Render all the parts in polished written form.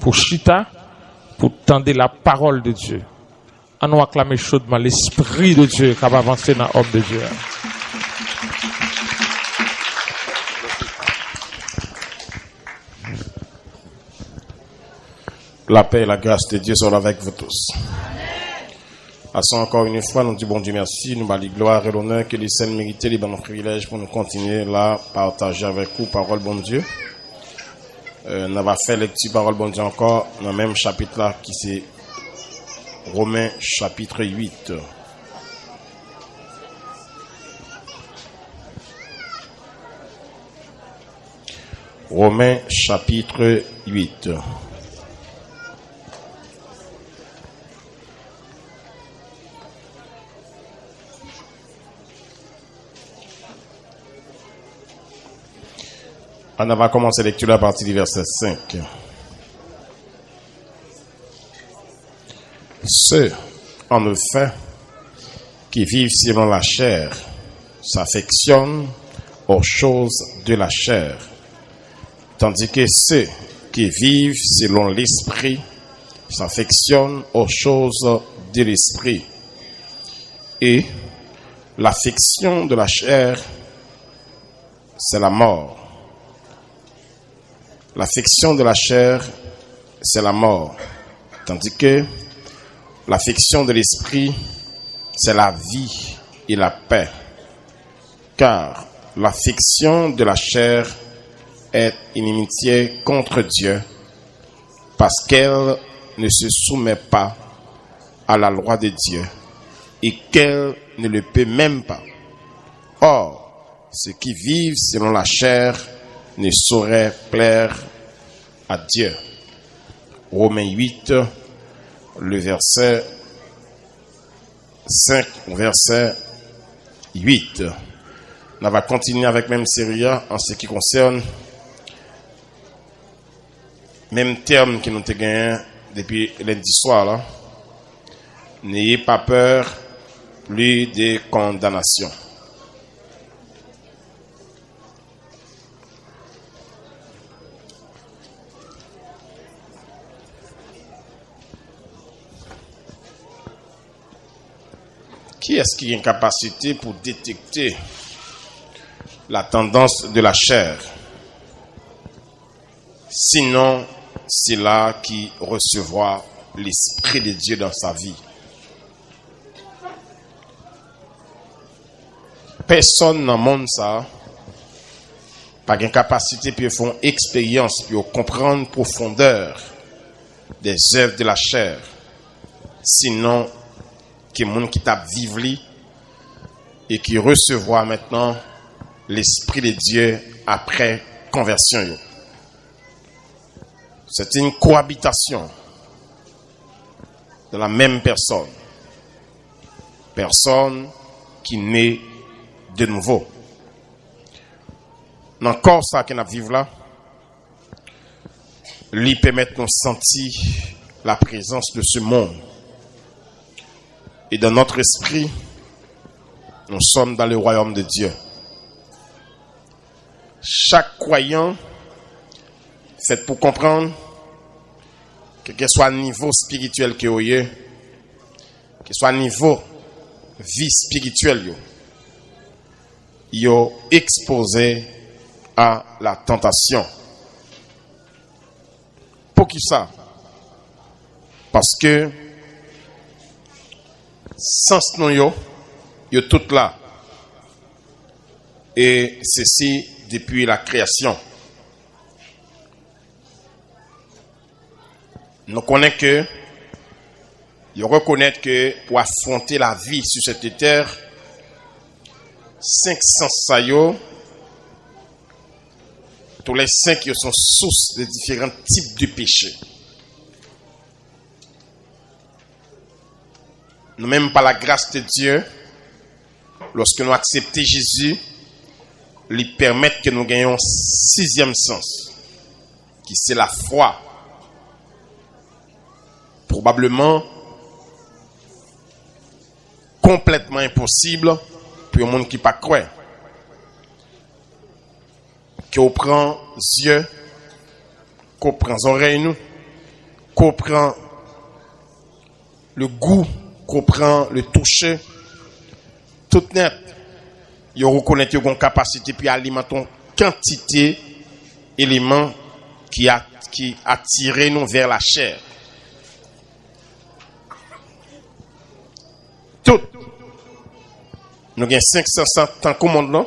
pour chita, pour tendre la parole de Dieu. On nous acclamer chaudement l'Esprit de Dieu qui va avancer dans l'homme de Dieu. La paix et la grâce de Dieu sont avec vous tous. Passons encore une fois, nous disons bon Dieu merci, nous bâlons gloire et l'honneur que les saints méritent, les bons privilèges pour nous continuer là, partager avec vous parole bon Dieu. On va faire lecture parole bon Dieu encore dans le même chapitre là qui c'est Romains chapitre 8. Romains chapitre 8. On va commencer la lecture à partir du verset 5. Ceux, en effet, qui vivent selon la chair, s'affectionnent aux choses de la chair, tandis que ceux qui vivent selon l'esprit s'affectionnent aux choses de l'esprit. Et l'affection de la chair, c'est la mort. L'affection de la chair, c'est la mort, tandis que l'affection de l'esprit, c'est la vie et la paix. Car l'affection de la chair est inimitié contre Dieu, parce qu'elle ne se soumet pas à la loi de Dieu et qu'elle ne le peut même pas. Or, ceux qui vivent selon la chair ne saurait plaire à Dieu. Romains 8, le verset 5, verset 8. On va continuer avec même série en ce qui concerne même terme que nous avons gagné depuis lundi soir là. N'ayez pas peur, plus de condamnation. Qui est-ce qui a une capacité pour détecter la tendance de la chair? Sinon, c'est là qui recevra l'Esprit de Dieu dans sa vie. Personne dans le monde ça pas une capacité pour faire expérience, pour comprendre profondeur des œuvres de la chair. Sinon, qui est monde qui t'a vivre et qui recevra maintenant l'Esprit de Dieu après conversion. C'est une cohabitation de la même personne. Personne qui naît de nouveau. Dans le corps ça qu'on a vivre là, lui permet de nous sentir la présence de ce monde. Et dans notre esprit, nous sommes dans le royaume de Dieu. Chaque croyant fait pour comprendre que quel soit le niveau spirituel que vous avez, que soit le niveau vie spirituelle, vous êtes exposé à la tentation. Pour qui ça? Parce que sens nous yo tout là. Et ceci depuis la création. Nous connaissons que, nous reconnaissons que pour affronter la vie sur cette terre, 5 sens ça yo, tous les 5 sont sources de différents types de péchés. Nous même par la grâce de Dieu, lorsque nous acceptons Jésus, lui permettre que nous gagnions 6e sens, qui c'est la foi. Probablement complètement impossible pour un monde qui pas croire. Qu'on prend yeux, qu'on prend oreilles nous, comprend le goût, comprend le toucher, tout net. Ils reconnaissent qu'ils ont une capacité puis alimenter une quantité d'éléments qui attirent nous vers la chair. Tout. Nous avons 500 ans commandement.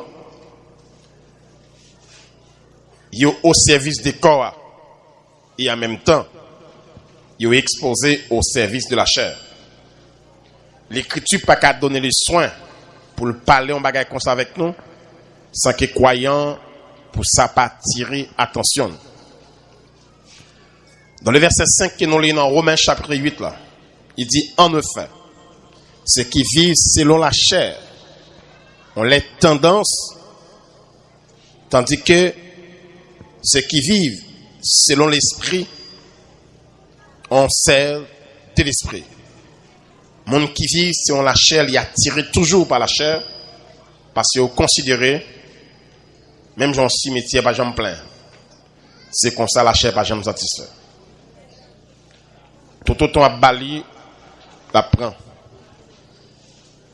Ils sont au service des corps. Et en même temps, ils sont exposés au service de la chair. L'Écriture n'a pas qu'à donner les soins pour le parler en bagaille comme ça avec nous, sans que croyants, pour ça, pas attirer attention. Dans le verset 5 que nous lisons dans Romains chapitre 8, là, il dit, en effet, ceux qui vivent selon la chair ont les tendances, tandis que ceux qui vivent selon l'esprit ont celle de l'esprit. Monde qui vit selon la chair, il est attiré toujours par la chair, parce qu'il est considéré, même dans le cimetière, pas jamais plein. C'est comme ça la chair, pas jamais satisfait. Tout autant à Bali, la prend.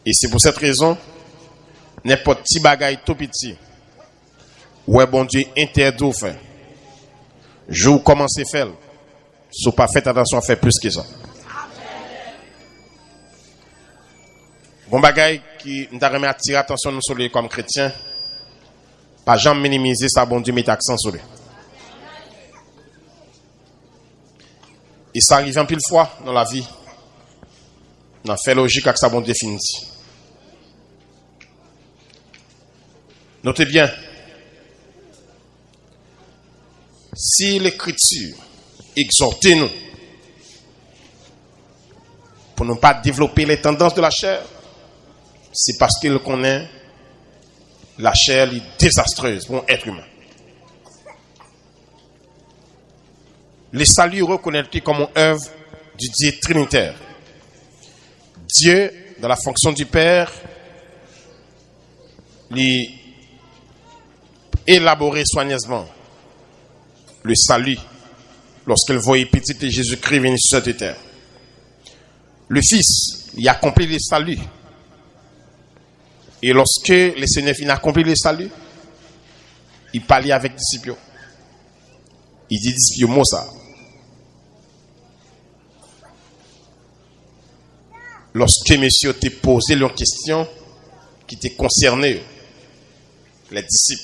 Et c'est pour cette raison, n'importe petit bagaille tout petit, ouais, bon Dieu, interdit de faire. Je vous commence à faire. Si vous pas fait attention à faire plus que ça. Bon bagaille qui nous a attiré attention sur lui comme chrétien, pas jamais minimiser ça, bon Dieu, met accent sur lui. Et ça arrive un pile fois dans la vie. On fait logique avec ça, bon Dieu, fini. Notez bien, si l'Écriture exhorte nous pour ne pas développer les tendances de la chair, c'est parce qu'il connaît la chair est désastreuse pour un être humain. Les saluts reconnaît-il comme une œuvre du Dieu trinitaire. Dieu, dans la fonction du Père, lui élaborer soigneusement le salut lorsqu'il voyait petit Jésus-Christ venir sur cette terre. Le Fils, il accomplit le salut. Et lorsque le Seigneur finit accompli le salut, il parlait avec les disciples. Il dit disciples, moi ça. Lorsque monsieur t'a posé une question qui te concernait, les disciples,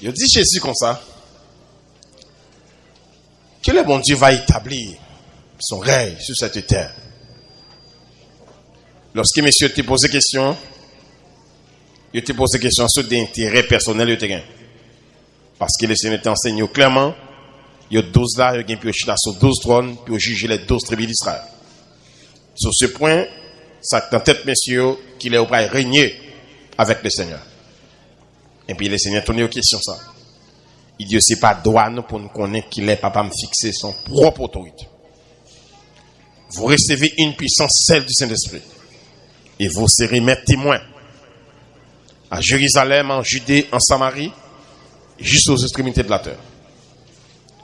il dit Jésus comme ça, que le bon Dieu va établir son règne sur cette terre. Lorsque monsieur te pose question, il te pose question sur des intérêts personnels de terrain. Parce que le Seigneur t'enseigne clairement, il y a 12 là, il y a pu chuter sur 12 trônes, puis juger les 12 tribus d'Israël. Sur ce point, ça est en tête, messieurs, qu'il est au près régner avec le Seigneur. Et puis le Seigneur tourne aux questions ça. Il dit, c'est pas droit nous pour nous connaître qu'il est papa me fixer son propre autorité. Vous recevez une puissance, celle du Saint-Esprit. Et vous serez mes témoins à Jérusalem, en Judée, en Samarie, jusqu'aux extrémités de la terre.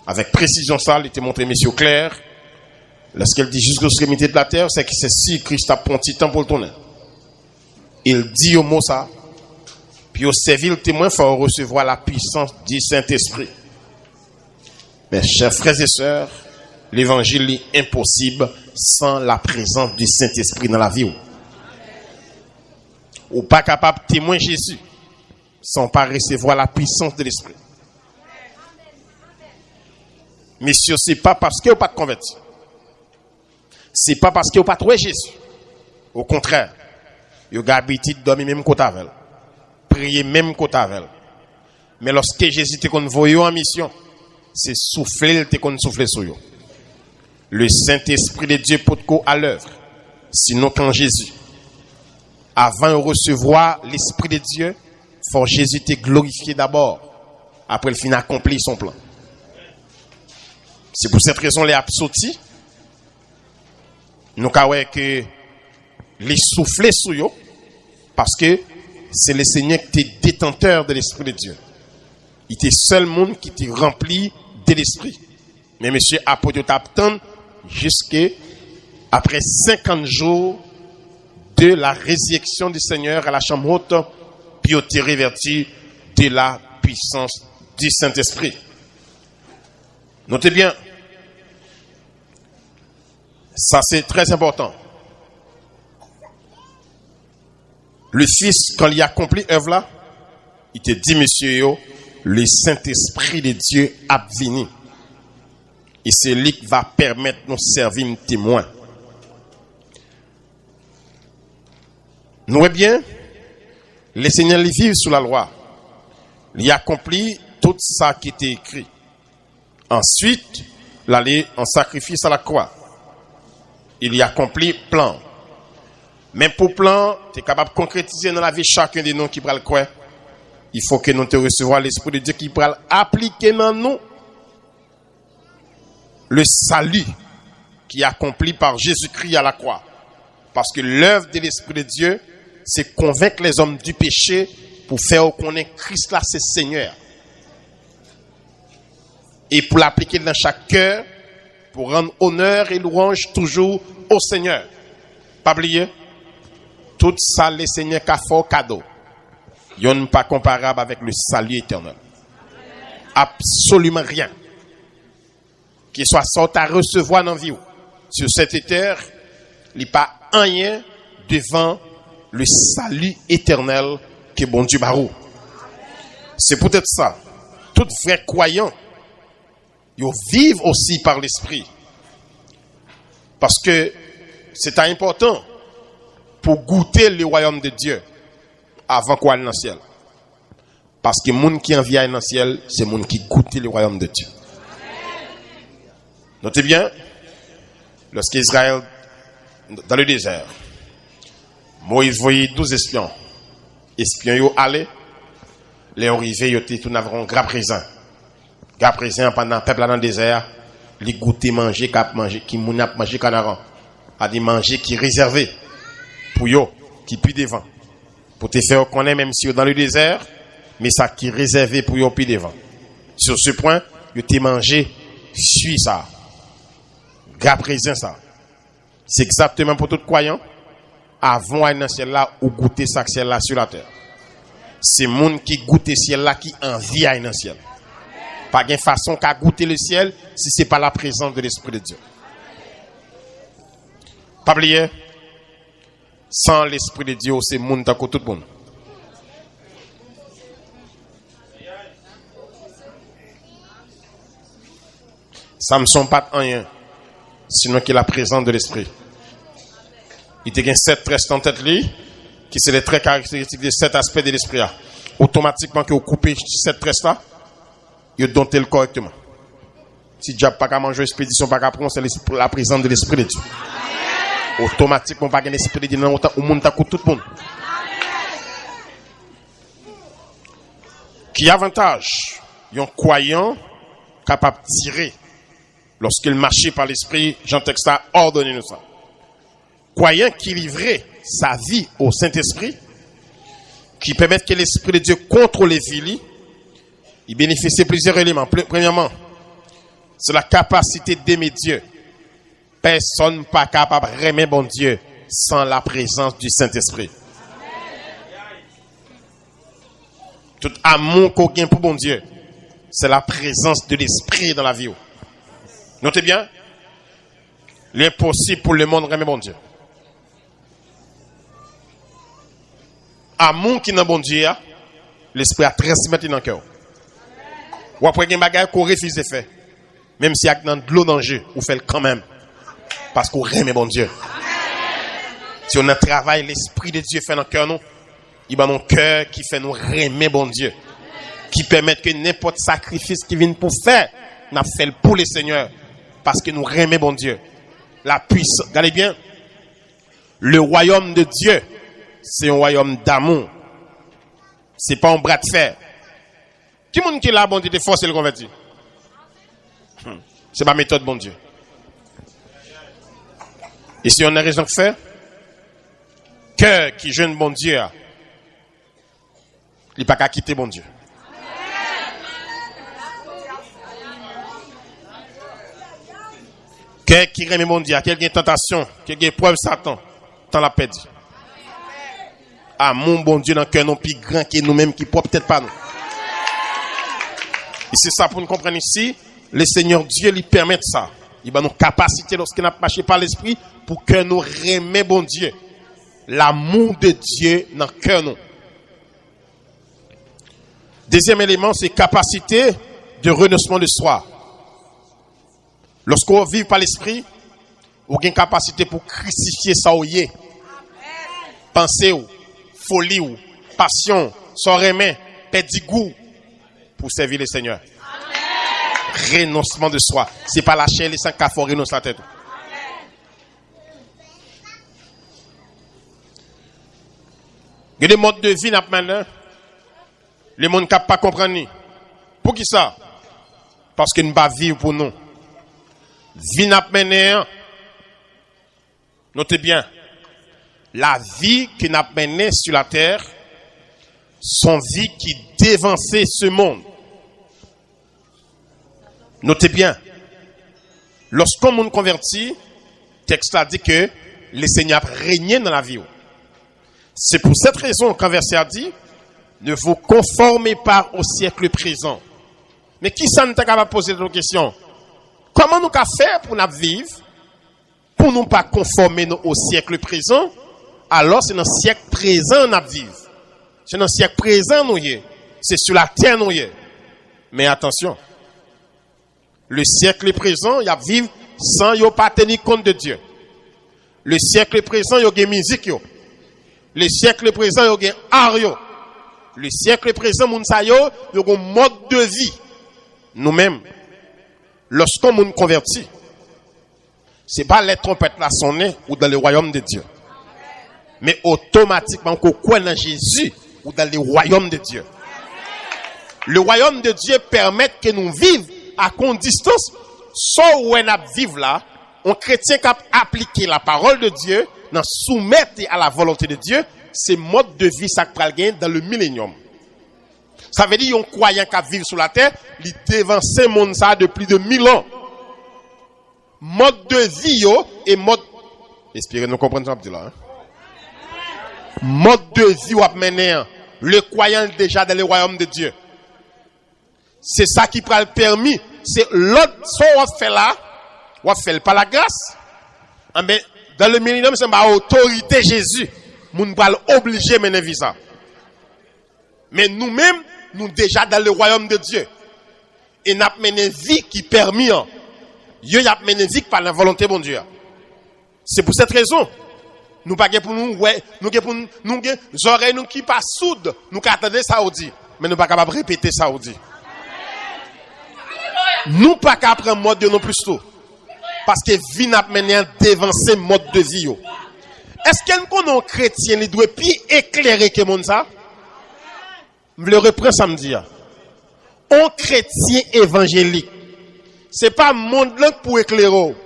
Avec précision ça, il était montré, messieurs, clair. Lorsqu'elle dit jusqu'aux extrémités de la terre, c'est que c'est si Christ a pris un petit temps pour le tourner. Il dit au mot ça, puis au servir le témoin, il faut recevoir la puissance du Saint-Esprit. Mes chers frères et sœurs, l'évangile est impossible sans la présence du Saint-Esprit dans la vie. Ou pas capable de témoigner Jésus sans pas recevoir la puissance de l'Esprit. Messieurs, ce n'est pas parce que vous n'êtes pas converti. Ce n'est pas parce que vous n'avez pas trouvé Jésus. Au contraire, vous avez l'habitude de dormir même côté avec. Prier même côté avec. Mais lorsque Jésus te envoyé en mission, c'est souffler, te souffler sur vous. Le Saint-Esprit de Dieu peut être à l'œuvre. Sinon, quand Jésus, avant de recevoir l'Esprit de Dieu, faut Jésus te glorifier d'abord. Après, il finit accomplir son plan. C'est pour cette raison, les absortis, nous avons que les souffler sur eux, parce que c'est le Seigneur qui est détenteur de l'Esprit de Dieu. Il est seul monde qui te remplit de l'Esprit. Mais monsieur apôtre t'attend jusqu'après 50 jours de la résurrection du Seigneur à la chambre haute, puis au revêtu de la puissance du Saint-Esprit. Notez bien, ça c'est très important. Le Fils, quand il a accompli l'œuvre là, il te dit, monsieur, le Saint-Esprit de Dieu a venu. Et c'est lui qui va permettre de nous servir un témoin. Nous voyons bien, les seigneurs vivent sous la loi. Il a accompli tout ça qui était écrit. Ensuite, l'aller en sacrifice à la croix. Il y a accompli plan. Mais pour plan, tu es capable de concrétiser dans la vie chacun de nous qui prend le croix. Il faut que nous te recevoir l'Esprit de Dieu qui prend appliquer dans nous le salut qui est accompli par Jésus-Christ à la croix. Parce que l'œuvre de l'Esprit de Dieu, c'est convaincre les hommes du péché pour faire connaître Christ là, c'est Seigneur. Et pour l'appliquer dans chaque cœur, pour rendre honneur et louange toujours au Seigneur. Pas oublier, tout ça, le Seigneur qu'a fait cadeau. Il n'est pas comparable avec le salut éternel. Absolument rien. Qu'il soit sorti à recevoir dans la vie. Sur cette terre, il n'y a pas rien devant le salut éternel que bon Dieu barou. C'est peut-être ça. Tout vrai croyant, ils vivent aussi par l'esprit. Parce que c'est important pour goûter le royaume de Dieu avant qu'on aille dans le ciel. Parce que les gens qui en viennent dans le ciel, c'est les gens qui goûtent le royaume de Dieu. Notez bien, lorsqu'Israël, dans le désert, Moïse voyait 12 espions. Espions, ils allaient, les arrivés, ils étaient tout un gras présent. Gras présent pendant le peuple dans le désert, les goûter manger, qui moun a mangé canaran. A des manger qui réservé pour eux, qui puis devant. Pour te faire connaître même si dans le désert, mais ça qui est réservé pour eux puis devant. Sur ce point, ils te mangé, suis ça. Gras présent ça. C'est exactement pour tout croyant. Avant un ciel là ou goûter ça ciel là sur la terre. C'est monde qui goûte ciel là qui envie à un ciel. Pas de façon qu'à goûter le ciel si c'est pas la présence de l'Esprit de Dieu. Pas oublier, sans l'Esprit de Dieu, c'est monde tant que tout le monde. Ça ne me sont pas rien, sinon qu'il y a la présence de l'Esprit. Il y a 7 traits en tête, qui sont les traits caractéristiques de 7 aspects de l'Esprit. Automatiquement, que vous coupez 7 traits là, vous domptez le correctement. Si Dieu n'a pas qu'à manger expédition, pas qu'à prendre, c'est la présence de l'Esprit de Dieu. Automatiquement, pas qu'un esprit de Dieu dans le monde, tout le monde. Qui avantage, un croyant capable de tirer lorsqu'il marche par l'Esprit, Jean Texta ordonne nous ça. Croyant qui livrait sa vie au Saint-Esprit, qui permet que l'Esprit de Dieu contrôle les vies, il bénéficie de plusieurs éléments. Premièrement, c'est la capacité d'aimer Dieu. Personne n'est pas capable d'aimer bon Dieu sans la présence du Saint-Esprit. Tout amour qu'on gagne pour bon Dieu, c'est la présence de l'Esprit dans la vie. Notez bien, l'impossible pour le monde d'aimer bon Dieu. Amour qui n'a bon Dieu, l'Esprit a transmis dans le cœur. Ou après, il y a des bagages qu'on refuse de faire. Même s'il y a de l'eau dans le jeu, on fait le quand même. Parce qu'on aime bon Dieu. Si on a travail, l'Esprit de Dieu fait dans le cœur, nous. Il y a mon cœur qui fait nous aimer bon Dieu. Qui permet que n'importe sacrifice qui vient pour faire, n'a fait pour le Seigneur. Parce que nous aimons bon Dieu. La puissance. Regardez bien. Le royaume de Dieu, c'est un royaume d'amour. C'est pas un bras de fer. Qui est-ce qui est là, bon Dieu, de force et le converti? C'est ma méthode, bon Dieu. Et si on a raison de faire, cœur qui jeûne bon Dieu, il n'est pas qu'à quitter bon Dieu. Quel qui remet mon Dieu, quel qui a tentation, quel qui a épreuve Satan, tant la perdu. Ah, mon bon Dieu, dans le cœur, non plus grand que nous-mêmes, qui peut peut-être pas nous. Et c'est ça pour nous comprendre ici, le Seigneur Dieu lui permet ça. Il va nous capaciter lorsqu'il n'a pas marché par l'esprit pour que nous remet bon Dieu. L'amour de Dieu dans le cœur nous. Deuxième élément, c'est capacité de renoncement de soi. Lorsqu'on vit par l'esprit, on a une capacité pour crucifier ça au yé. Pensée ou, folie ou, passion, soirée, perdre goût pour servir le Seigneur. Renoncement de soi. C'est pas la chair, les sangs qui font renoncer la tête. Il y a des modes de vie maintenant. Les gens ne peuvent pas comprendre. Pour qui ça? Parce qu'ils ne peuvent pas vivre pour nous. Vie n'a pas mené. Notez bien. La vie qui n'a pas mené sur la terre, son vie qui dévançait ce monde. Notez bien. Lorsqu'on monde converti, le texte a dit que le Seigneur régnait dans la vie. C'est pour cette raison qu'un verset a dit, ne vous conformez pas au siècle présent. Mais qui ça nous est capable de poser cette question? Comment nous avons fait pour nous vivre, pour nous pas conformer au siècle présent, alors c'est dans le siècle présent nous vivons. C'est dans le siècle présent nous y est. C'est sur la terre nous y est. Mais attention, le siècle présent, il y a vivre sans y pas tenir compte de Dieu. Le siècle présent, il y a musique yo. Le siècle présent, il y a art yo. Le siècle présent, moun sa yo, il y a un mode de vie. Nous-mêmes, lorsqu'on nous convertit, c'est pas les trompettes là sonner ou dans le royaume de Dieu. Mais automatiquement, qu'on croit dans Jésus ou dans le royaume de Dieu. Le royaume de Dieu permet que nous vivions à condition, soit où on vivre là, un chrétien qui a appliqué la parole de Dieu, dans soumettre à la volonté de Dieu, c'est mode de vie ça pral gagner dans le millénium. Ça veut dire un croyant qui vit sur la terre, il dévance monde ça de plus de 1000 ans. Mode de vie yo et mode espérez nous comprendre ça là. Hein? Mode de vie ou mener le croyant déjà dans le royaume de Dieu. C'est ça qui prend le permis, c'est l'autre soit on fait là, on fait par la grâce. Mais dans le millénium c'est ma autorité Jésus. Moun pral obligé mener visa. Mais nous-mêmes, nous déjà dans le royaume de Dieu. Et n'a mené vie qui permis. Yo y a mené vie par la volonté de Dieu. C'est pour cette raison. Nous pas pour nous ouais, nous pour nous oreilles nous qui pas soudes, nous attendons ça ou dit, mais nous pas capable répéter ça ou dit. Nous pas capable prendre mode de non plus tout. Parce que vie n'a mené un dévancer mode de vie yo. Est-ce qu'un qu'on chrétien il doit plus éclairer que monde ça? Je le reprends samedi. Un chrétien évangélique, c'est pas monde là pour éclairer.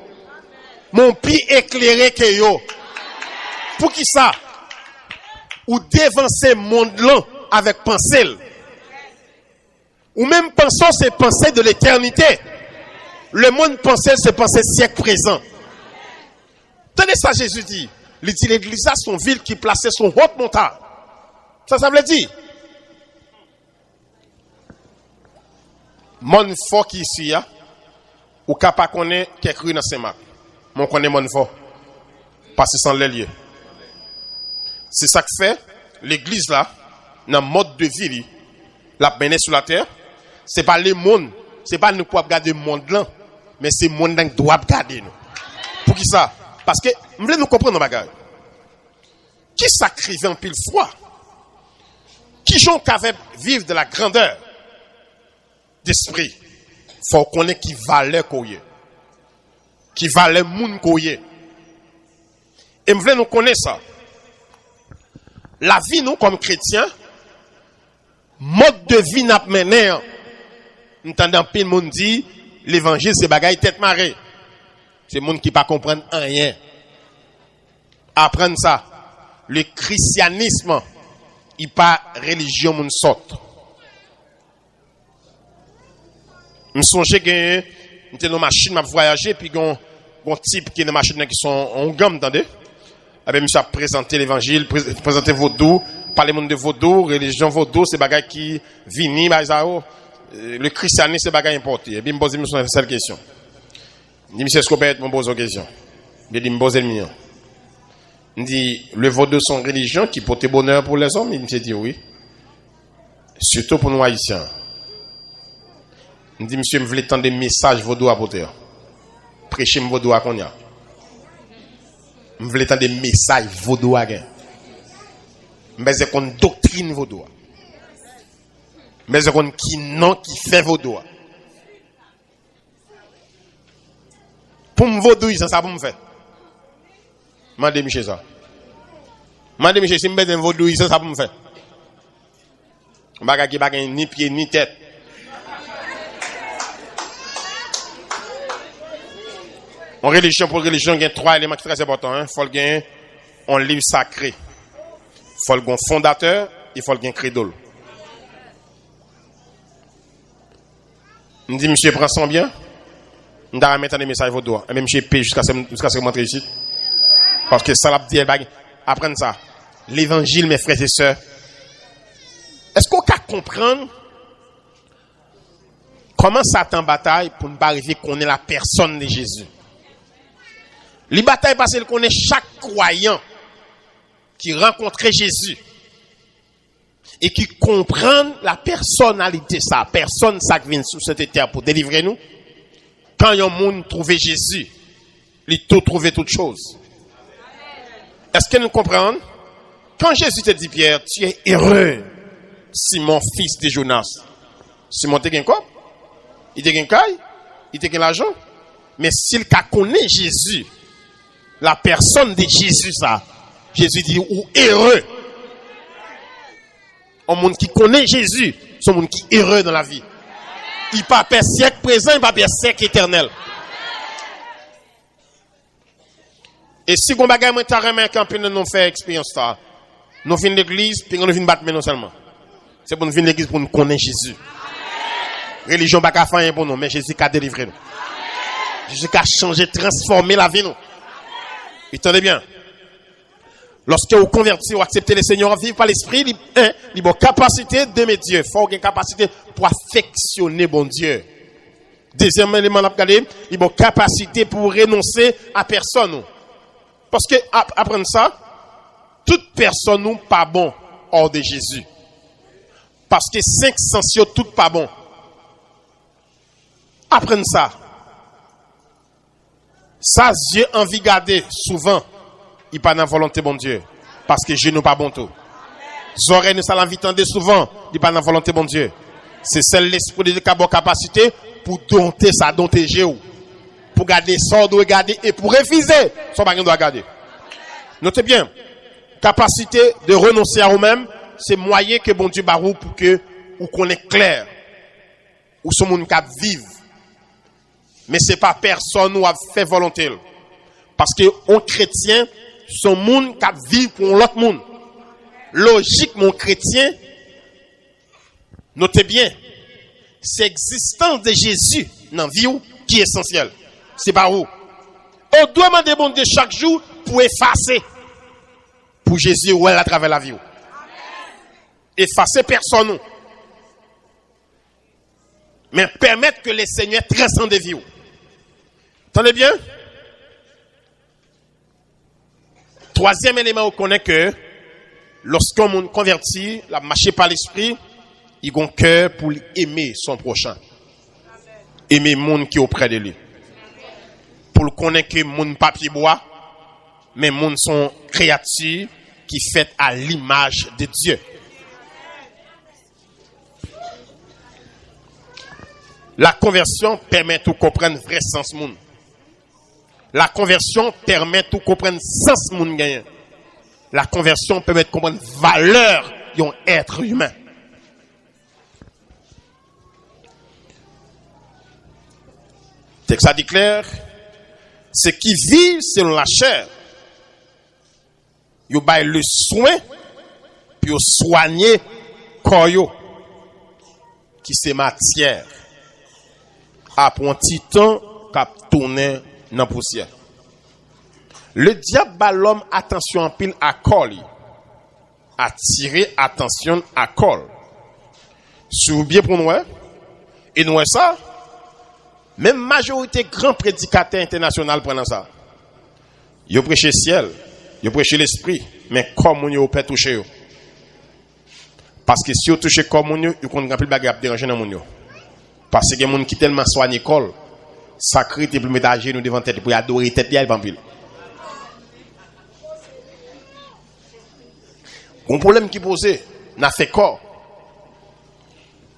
Mon plus éclairé que yo. Pour qui ça? Ou dévancer monde là avec pensée. Ou même pensons c'est penser de l'éternité. Le monde pensée c'est penser siècle présent. Tenez ça Jésus dit. Il dit l'église a son ville qui plaçait son haute montagne. Ça veut dire. Mon fort qui ici, ou capable connaître quelque chose dans Saint-Marc. Mon connaît mon fort. Parce que sans les lieux. C'est ça que fait l'église là, dans le mode de vie, la mené sur la terre. C'est pas le monde, c'est pas nous pour regarder le monde là, mais c'est le monde qui doit regarder nous. Pour qui ça? Parce que, vous voulez nous comprendre, bagage. Qui sacrifie en pile foi? Qui sont capables de vivre de la grandeur d'esprit? Faut qu'on ait qui valait koye. Qui valait moun koye. Et vous voulez nous connaître ça. La vie, nous, comme chrétiens, mode de vie n'a pas mené. Nous entendons pile monde dit, l'évangile, c'est bagaille tête marée. C'est monde qui pas comprendre rien. Apprendre ça. Le christianisme, il pas religion moun sorte. Je me songe que j'étais dans ma machine, m'a voyagé puis bon type qui est dans machine qui sont en gamme, attendez. Eh bien, monsieur a présenté l'évangile, présenté vaudou, parler monde de vaudou, religion vaudou, c'est bagay qui vini, le christianisme, c'est bagay importé. Et bien, me pose une seule question. Je dis, monsieur Scopet, me pose une question. Je dis, me pose le mien. Je dis, le vaudou sont religion qui porte bonheur pour les hommes? Il me dit oui. Surtout pour nous haïtiens. Je dis, monsieur, je voulais entendre des messages vaudou à porter. Prêcher vaudou à qu'on y a. Je voulais entendre des messages vaudou à gain. Mais c'est qu'on doctrine vaudou. Mais c'est qu'on qui non qui fait vaudou. Pour me vaudou, ça pour me faire. Mandez monsieur ça. Mandez monsieur si me besoin vaudou, ça pour me faire. Baga qui baga ni pied ni tête. En religion, pour religion, il y a 3 éléments qui sont très importants. Il faut gagner un livre sacré. Il faut gagner un fondateur, il faut gagner un crédole. Je dis, monsieur, prends son bien. Je vais mettre des messages vaudou. Et même monsieur paye jusqu'à ce que je rentre ici. Parce que ça l'a dit, apprenez ça. L'évangile, mes frères et sœurs. Est-ce qu'on peut comprendre comment Satan bataille pour ne pas arriver qu'on est la personne de Jésus? Les batailles parce qu'on connaît chaque croyant qui rencontrait Jésus et qui comprend la personnalité ça, personne ça qui vient sur cette terre pour délivrer nous. Quand un monde trouvait Jésus, il tout trouvait toute chose. Est-ce que nous comprenons? Quand Jésus te dit Pierre, tu es heureux, Simon fils de Jonas. Simon te gen quoi? Il te gen caille, il te gen l'argent. Mais s'il connaît Jésus, la personne de Jésus ça, Jésus dit ou heureux. Un monde qui connaît Jésus, c'est un monde qui est heureux dans la vie. Il ne pas perdre siècle présent, il ne pas perdre siècle éternel. Et si on bagaille moi carrément camper nous faire expérience ça. Nous venons l'église puis nous venons battre non seulement. C'est pour nous venir l'église pour nous connaître Jésus. Religion pas qu'à faire pour nous, mais Jésus a délivré nous. Jésus a changé, transformé la vie nous. Entendez bien. Lorsque vous convertissez ou acceptez le Seigneur, vivre par l'esprit, il a capacité d'aimer Dieu. Il faut avoir une capacité pour affectionner bon Dieu. Deuxième élément, il a capacité pour renoncer à personne. Parce que, après ça, toute personne n'est pas bon hors de Jésus. Parce que 5 sens, tout pas bon. Après ça, ça, Dieu envie de garder souvent. Il pas dans la volonté bon Dieu. Parce que je n'ai pas bon tout. Zoreille nous ça l'envie de souvent. Il pas dans la volonté bon Dieu. C'est celle l'esprit de capacité pour dompter ça, dompter Jéhu. Pour garder ça, doit garder et pour refuser, ça pas doit garder. Notez bien. Capacité de renoncer à vous-même, c'est moyen que bon Dieu barou pour que ou qu'on est clair. Ou ce monde cap vive. Mais c'est pas personne ou a fait volonté. Parce que un chrétien, son monde qui vit pour l'autre monde. Logique, mon chrétien, notez bien, c'est l'existence de Jésus dans la vie qui est essentielle. C'est pas où. On doit demander bon Dieu chaque jour pour effacer. Pour Jésus, où elle à travers la vie. Effacer personne. Mais permettre que les seigneurs transcendent des vies. Entendez bien? Troisième élément, on connaît que lorsqu'on monde converti, la marché par l'esprit, il a un cœur pour aimer son prochain. Aimer le monde qui est auprès de lui. Pour le connaître que mon papier bois, mais monde sont créatures qui fait à l'image de Dieu. La conversion permet de comprendre vrai sens monde. La conversion permet de comprendre sens monde gagnant. La conversion permet de comprendre valeur d'un être humain. Texte ça dit clair, ceux qui vivent selon la chair, ils ont le soin, puis ils soigner corps qui c'est matière. Après un petit temps, cap tourner dans poussière. Le diable bat l'homme attention en pile à col. Attirer attention à col. Si vous bien pour nous, et nous ça, même majorité grand prédicateur international prenant ça. Yo prêché ciel, yo prêché l'esprit, mais comme on peut toucher. Parce que si vous touchez comme on yo qu'on grand pile bagarre déranger dans moun. Parce que les gens qui tellement soignent l'école, sacré te plus mettre à genoux devant tête pour adorer tête il va pile. Un problème qui posé, n'a fait corps.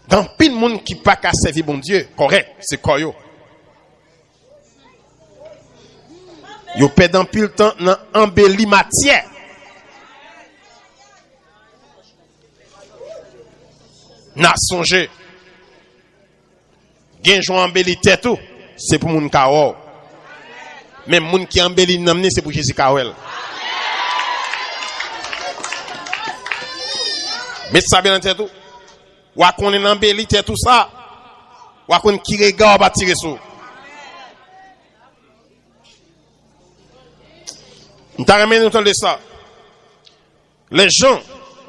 Dans pile monde qui pas qu'à servir bon Dieu, correct, c'est corps yo. Yo perd dans pile temps dans embelli matière. N'a songé. Gen joue embelli tête tout, c'est pour moun ka ou. Même moun qui embelli namné c'est pour Jésus ka ou. Mais ça bien en tête tout. Ou a qu'on est embelli tête tout ça. Ou a qu'on qui regarde va tirer sous. On t'a remis entendre ça. Les gens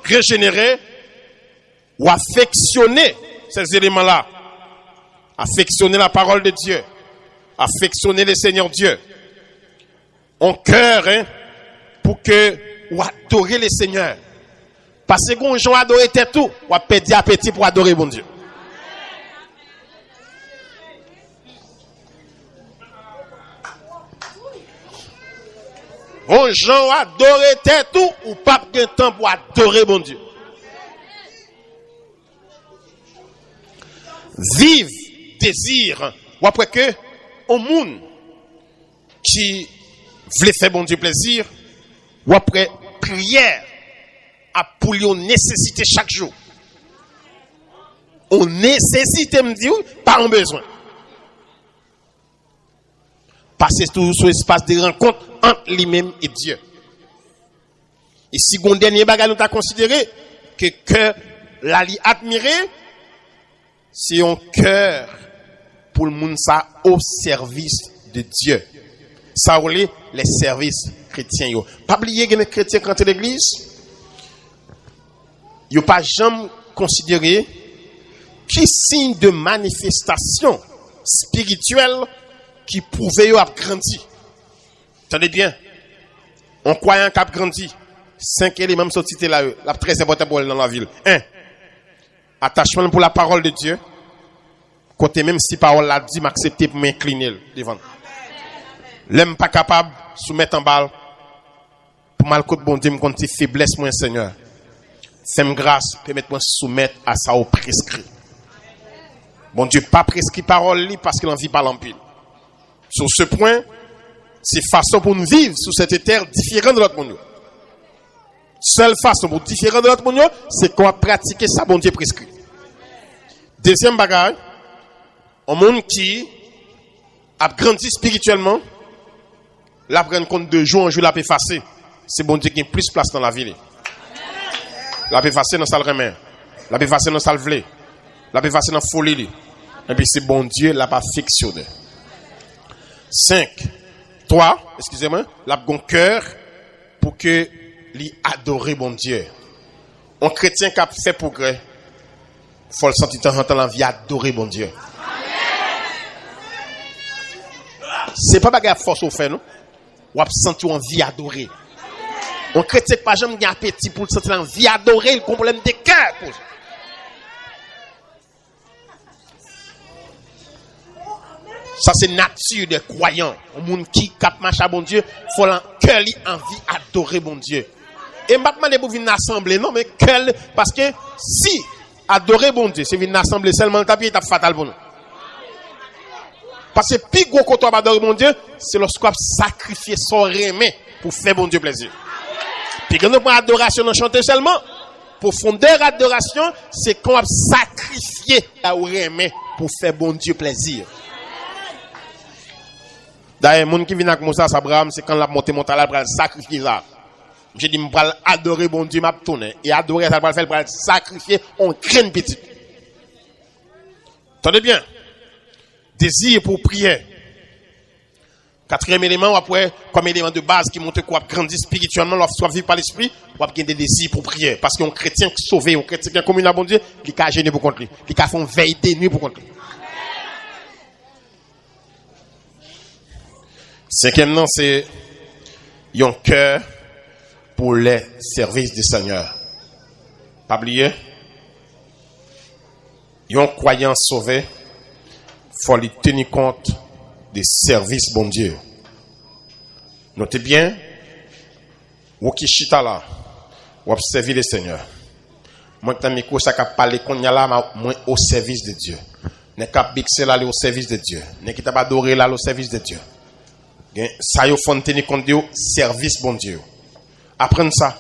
régénérés ou affectionner ces éléments-là. Affectionner la parole de Dieu. Affectionner le Seigneur Dieu. On cœur pour que ou adorer le Seigneur. Parce que quand on joue adorer tout, on va perdre appétit pour adorer bon Dieu. On joue adorer tout ou pas de temps pour adorer bon Dieu. Vive désir ou après que au monde qui voulait faire bon Dieu plaisir ou après prière à pour lui nécessité chaque jour. On nécessite me dire pas un besoin. Passer tout sur espace de rencontre entre lui-même et Dieu. Et si on dernier bagage nous t'a considéré que cœur la li admiré c'est un cœur pour le monde ça au service de Dieu. Ça relève les services chrétiens yo. Pas oublier que les chrétiens quand l'église yo pas jamais considéré qui signe de manifestation spirituelle qui prouvait yo a grandi. Attendez bien. On croyant qu'a grandi. 5 éléments sont cités là, la très important pour dans la ville. 1. Attachement pour la parole de Dieu. Côté même si parole l'a dit, m'accepter pour m'incliner devant. L'aime pas capable soumettre en balle pour mal côté bon Dieu me compte faiblesse moi Seigneur. Fais-moi grâce, permette-moi soumettre à ça au prescrit. Bon Dieu pas prescrit parole li parce qu'il en vit pas l'empile. Sur ce point, c'est façon pour nous vivre sur cette terre différente de l'autre monde. Seule façon pour différent de l'autre monde, c'est qu'on va pratiquer ça bon Dieu prescrit. Deuxième bagage, un monde qui a grandi spirituellement, la prendre compte de jour en jour la peut effacer. C'est bon Dieu qui a plus place dans la vie. La peut effacer dans sa remède, la peut effacer dans sa vlé, la peut effacer dans folie. Et puis c'est bon Dieu l'a pas fictionné. 5. 3, excusez-moi, la bon cœur pour que lui adorer bon Dieu. Un chrétien qui a fait progrès, faut le sentir de temps en temps la vie adorer bon Dieu. C'est pas bagarre force au fait non. Ou a sentir envie adorer. Un chrétien qui pas jamais gain appétit pour sentir envie adorer, il a un problème de cœur. Ça c'est nature des croyants. Un monde qui cap marche à bon Dieu, faut un cœur li envie adorer bon Dieu. Et maintenant les pour venir assembler non mais cœur parce que si adorer bon Dieu, c'est venir assembler seulement le tapis est fatal pour nous. Parce que plus gros qu'on doit adorer bon Dieu, c'est lorsqu'on sacrifier son remède pour faire bon Dieu plaisir. Puis quand on prend adoration, on chante seulement. Profondeur adoration, c'est qu'on va sacrifier la remède pour faire bon Dieu plaisir. D'ailleurs, les gens qui viennent avec Moussa Abraham, c'est quand la montée montagne, elle sacrifier ça. J'ai dit, je vais adorer bon Dieu, je tourner. Et adorer ça, je vais sacrifier, on crée petite. Attendez bien. Désir pour prier. Quatrième élément, après, comme élément de base qui montre qu'on grandit spirituellement, lorsqu'on vit par l'esprit, on a des désirs pour prier. Parce qu'un chrétien sauvé, un chrétien qui est commun à bon Dieu, il a gêné pour contre lui. Il a fait une veille des nuits pour contre lui. Cinquièmement, c'est un cœur pour les services du Seigneur. Pas oublier, un croyant sauvé, faut lui tenir compte des services bon Dieu. Notez bien, ou qui chita là, ou observer le Seigneur. Moi, quand je ça parler qu'on y a là, moi au service de Dieu. N'est qu'à bixer là au service de Dieu. N'est qu'à adorer là au service de Dieu. Ça y faut tenir compte de service bon Dieu. Apprendre ça.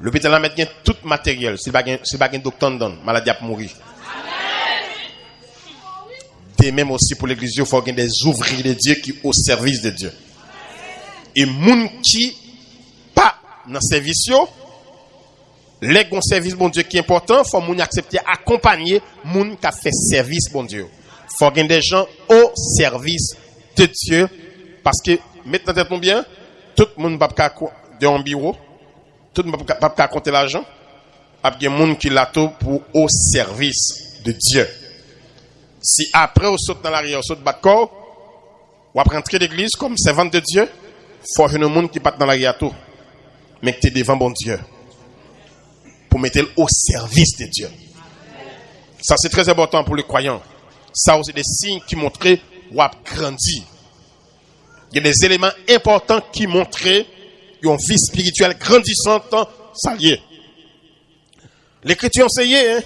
L'hôpital a mettre tout matériel. Si pas un docteur donne, maladie a mourir. Et même aussi pour l'église, il faut qu'il y ait des ouvriers de Dieu qui au service de Dieu. Et moun qui pas dans service les gon service bon Dieu qui est important, faut moun accepter accompagner moun qui a fait service bon Dieu. Faut qu'il y ait des gens au service de Dieu parce que maintenant bien, tout le monde pas de un bureau, tout le monde pas compter l'argent, il y a des gens qui l'attendent pour au service de Dieu. Si après on saute dans l'arrière, on saute bas de corps, ou après entrer l'église comme servante de Dieu, il faut un monde qui passe dans l'arrière tout, mais que tu es devant bon Dieu. Pour mettre au service de Dieu. Ça c'est très important pour les croyants. Ça aussi des signes qui montrent ou a grandi. Il y a des éléments importants qui montrent une vie spirituelle grandissante, ça y est. L'Écriture enseignait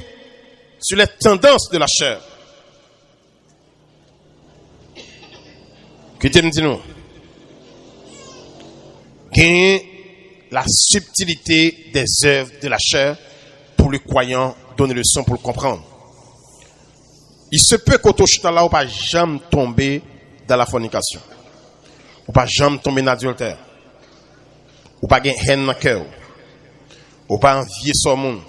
sur les tendances de la chair. Que Dieu nous dit nous. Gagner la subtilité des œuvres de la chair pour le croyant, donner le son pour le comprendre. Il se peut qu'au chita là, on pas jamais tomber dans la fornication. On pas jamais tomber dans l'adultère. On pas gagner haine dans le cœur. On pas envier son monde.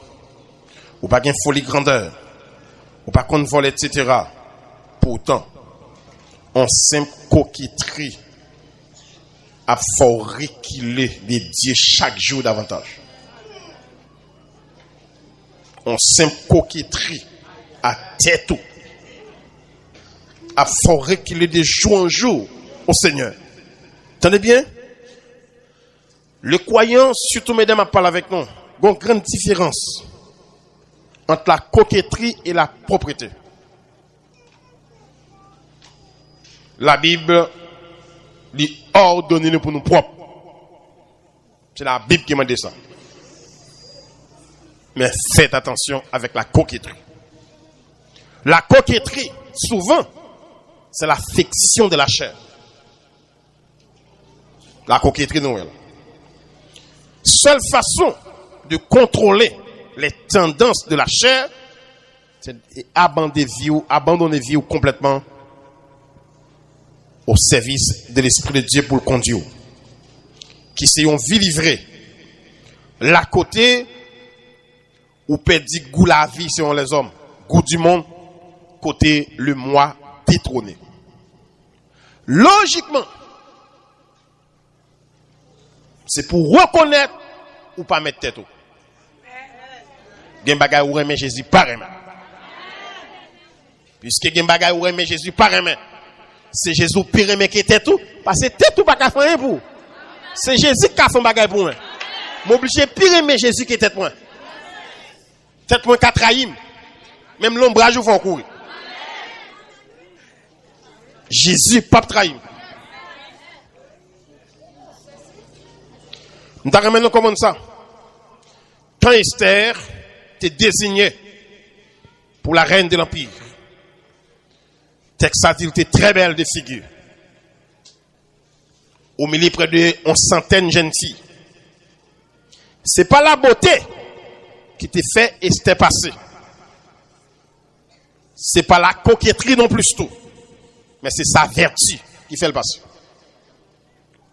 On pas gagner folie grandeur. On pas qu'on vole, etc. Pourtant, on simple coquetterie à fort réquiler les dieux chaque jour davantage. On simple coquetterie à tête tout. À fort réquiler de jour en jour au Seigneur. Entendez bien? Le croyant, surtout mesdames, à parler avec nous, il y a une grande différence entre la coquetterie et la propreté. La Bible dit ordonnez-nous pour nous propres. C'est la Bible qui m'a dit ça. Mais faites attention avec la coquetterie. La coquetterie, souvent, c'est l'affection de la chair. La coquetterie, non. Seule façon de contrôler les tendances de la chair, c'est abandonner vie complètement au service de l'Esprit de Dieu pour le conduire. Qui c'est une vie livrée. La côté, ou peut dire goût la vie selon les hommes. Goût du monde, côté le moi détrôné. Logiquement, c'est pour reconnaître ou pas mettre tête. Gen bagay ou remet Jésus par main. Puisque gen bagay ou remet Jésus par main. C'est Jésus pire mais qui était tout parce que tête tout pas qu'à faire pour. C'est Jésus qui a fait bagay pour moi. M'obligé pire mais Jésus qui était moi. Tête moi qu'a trahi. Même l'ombrage ou faut courir. Jésus pas trahi. Nous t'avons comment ça? Quand Esther t'est désignée pour la reine de l'Empire, texte a dit qu'elle était très belle de figure. Au milieu près de 100 jeunes filles. C'est pas la beauté qui t'a fait Esther passer. C'est pas la coquetterie non plus tout. Mais c'est sa vertu qui fait le passer.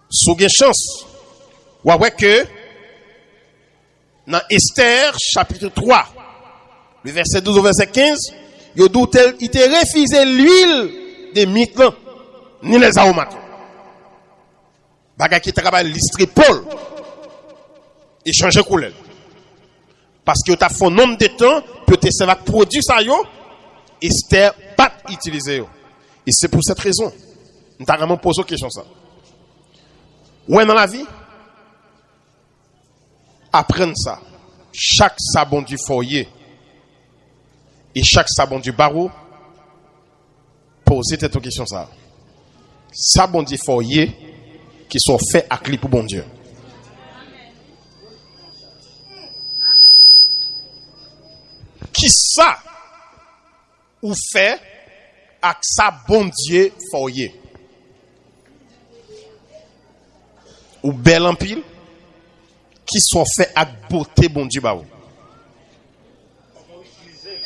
Sous une chance, ou ouais que dans Esther chapitre 3, le verset 12 au verset 15, il te refusé l'huile des mitlan ni les aromates. Bagay qui travaille l'histoire Paul. Et changer couleur. Parce que tu as fait un nombre de temps, peut-être ça va produire ça, yo, et c'était pas utilisé. Et c'est pour cette raison. Nous avons vraiment posé une question ça. Ouais, dans la vie, apprendre ça. Chaque sabon du foyer et chaque sabon du barreau, posez cette question ça. Sabon du foyer qui sont faits à clé pour bon Dieu. Qui ça ou fait avec ça bon Dieu foyer ou bel en pile qui sont faits avec beauté bon Dieu ba ou